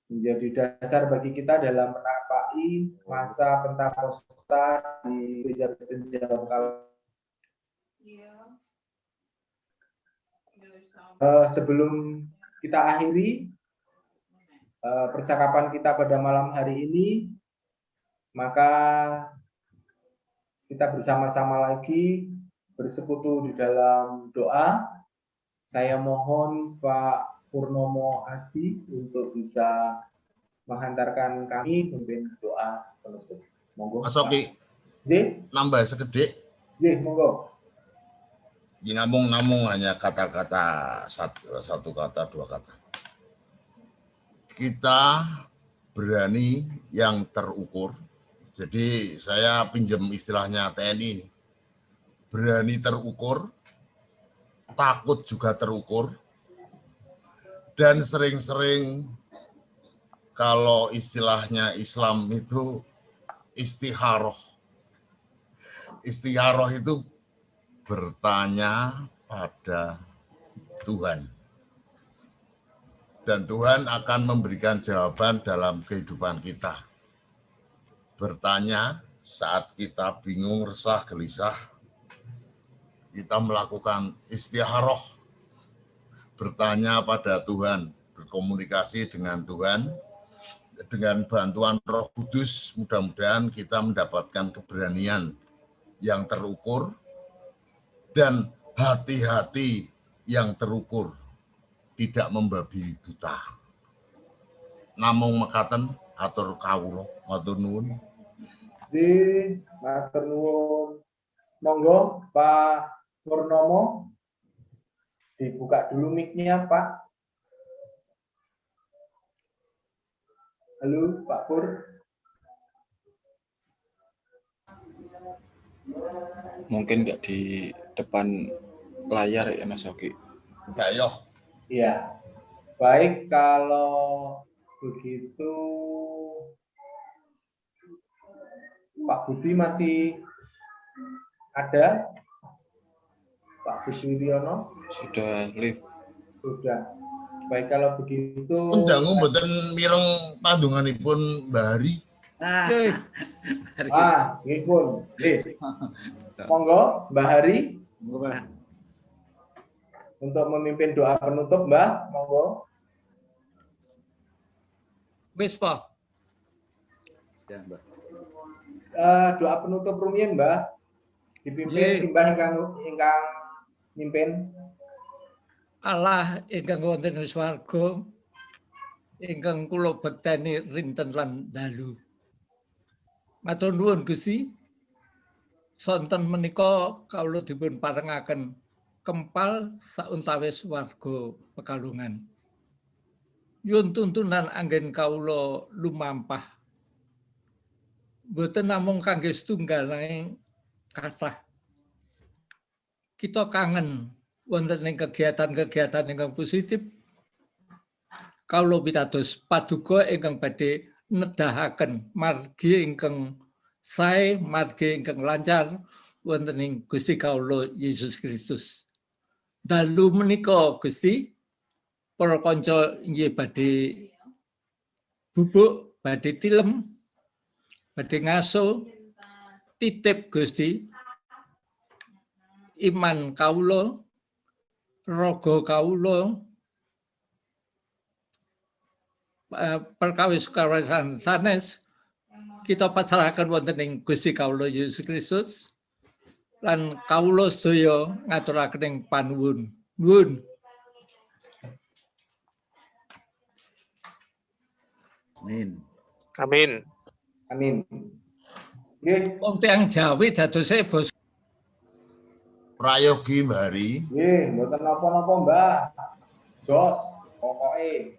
menjadi dasar bagi kita dalam menapaki masa Pentakosta di Gereja Kristen Jawa Kali. Sebelum kita akhiri percakapan kita pada malam hari ini, maka kita bersama-sama lagi bersekutu di dalam doa. Saya mohon Pak Purnomo Adi untuk bisa menghantarkan kami memimpin doa penutup. Monggo. Mas Oki, nambah sekedip. Monggo. Namung hanya kata-kata satu kata, dua kata. Kita berani yang terukur. Jadi saya pinjam istilahnya TNI ini. Berani terukur, takut juga terukur, dan sering-sering kalau istilahnya Islam itu istikharoh. Istikharoh itu bertanya pada Tuhan. Dan Tuhan akan memberikan jawaban dalam kehidupan kita. Bertanya saat kita bingung, resah, gelisah, kita melakukan istikharoh, bertanya pada Tuhan, berkomunikasi dengan Tuhan, dengan bantuan Roh Kudus, mudah-mudahan kita mendapatkan keberanian yang terukur dan hati-hati yang terukur, tidak membabi buta. Namung mekaten atur kawula, matur nuwun. Matur nuwun. Monggo Pak Purnomo, dibuka dulu mic-nya, Pak. Halo, Pak Pur. Mungkin nggak di depan layar ya, Mas Oki. Enggak, yo. Iya. Baik, kalau begitu Pak Budi masih ada? Pak Buswiryono? Sudah live. Sudah. Baik, kalau begitu. Undangu mboten mireng pandunganipun Mbah Hari. Nggih pun. Nggih. Monggo Mbah Hari. Untuk memimpin doa penutup, Mbah, monggo. Wis, Pak. Ya, Mbak. Doa penutup rumiyin, Mbah. Dipimpin simbah ingkang mimpin. Allah ingkang wonten ing swarga ingkang kula bekteni rinten lan dalu. Matur nuwun Gusti. Sonten menika kawula dipun parengaken kempal sauntawis warga Pekalongan. Yun tuntunan anggen kawula lumampah. Boten namung kangge setunggaling kathah. Kita kangen wonten ing kegiatan-kegiatan ingkang positif. Kawula pitados paduka ingkang badhe nedahaken margi ingkang sae, margi ingkang lancar wonten ing Gusti kawula Yesus Kristus. Dalu menika Gusti para kanca inggih badhe bubuk, badhe tilem, badhe ngaso titip Gusti iman kawula, raga kawula, perkawis kawasan sanes kita pasrahaken wonten ing Gusti kawula Yesus Kristus lan kawula sedaya ngaturaken ing panuwun. Nuwun. Amin. Amin. Amin. Nggih. Wong tiyang Jawi dadose bos. Prayogi Mbah Hari. Nggih, mboten napa-napa, Mbah. Jos, pokoke.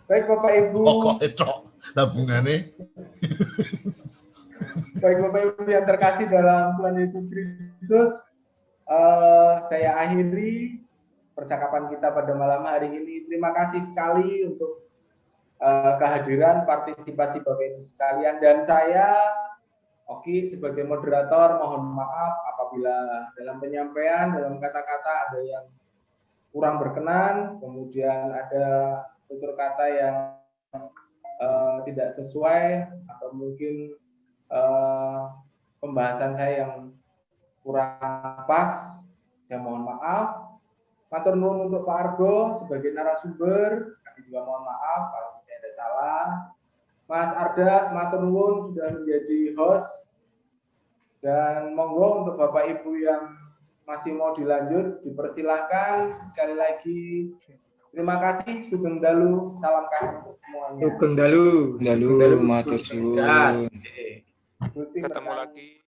Baik Bapak Ibu. Pokoke tok tabungane. Baik Bapak Ibu yang terkasih dalam Tuhan Yesus Kristus, saya akhiri percakapan kita pada malam hari ini. Terima kasih sekali untuk kehadiran, partisipasi Bapak Ibu sekalian, dan saya Oki sebagai moderator mohon maaf apabila dalam penyampaian, dalam kata-kata ada yang kurang berkenan, kemudian ada tutur kata yang tidak sesuai atau mungkin pembahasan saya yang kurang pas. Saya mohon maaf. Matur nuwun untuk Pak Argo sebagai narasumber, kami juga mohon maaf kalau saya ada salah. Mas Arda, matur nuwun sudah menjadi host, dan monggo untuk Bapak Ibu yang masih mau dilanjut dipersilahkan. Sekali lagi terima kasih. Sugeng dalu, salam kahar untuk semuanya. Sugeng dalu. Dalu matur suwun. Gusti Ketemu lagi.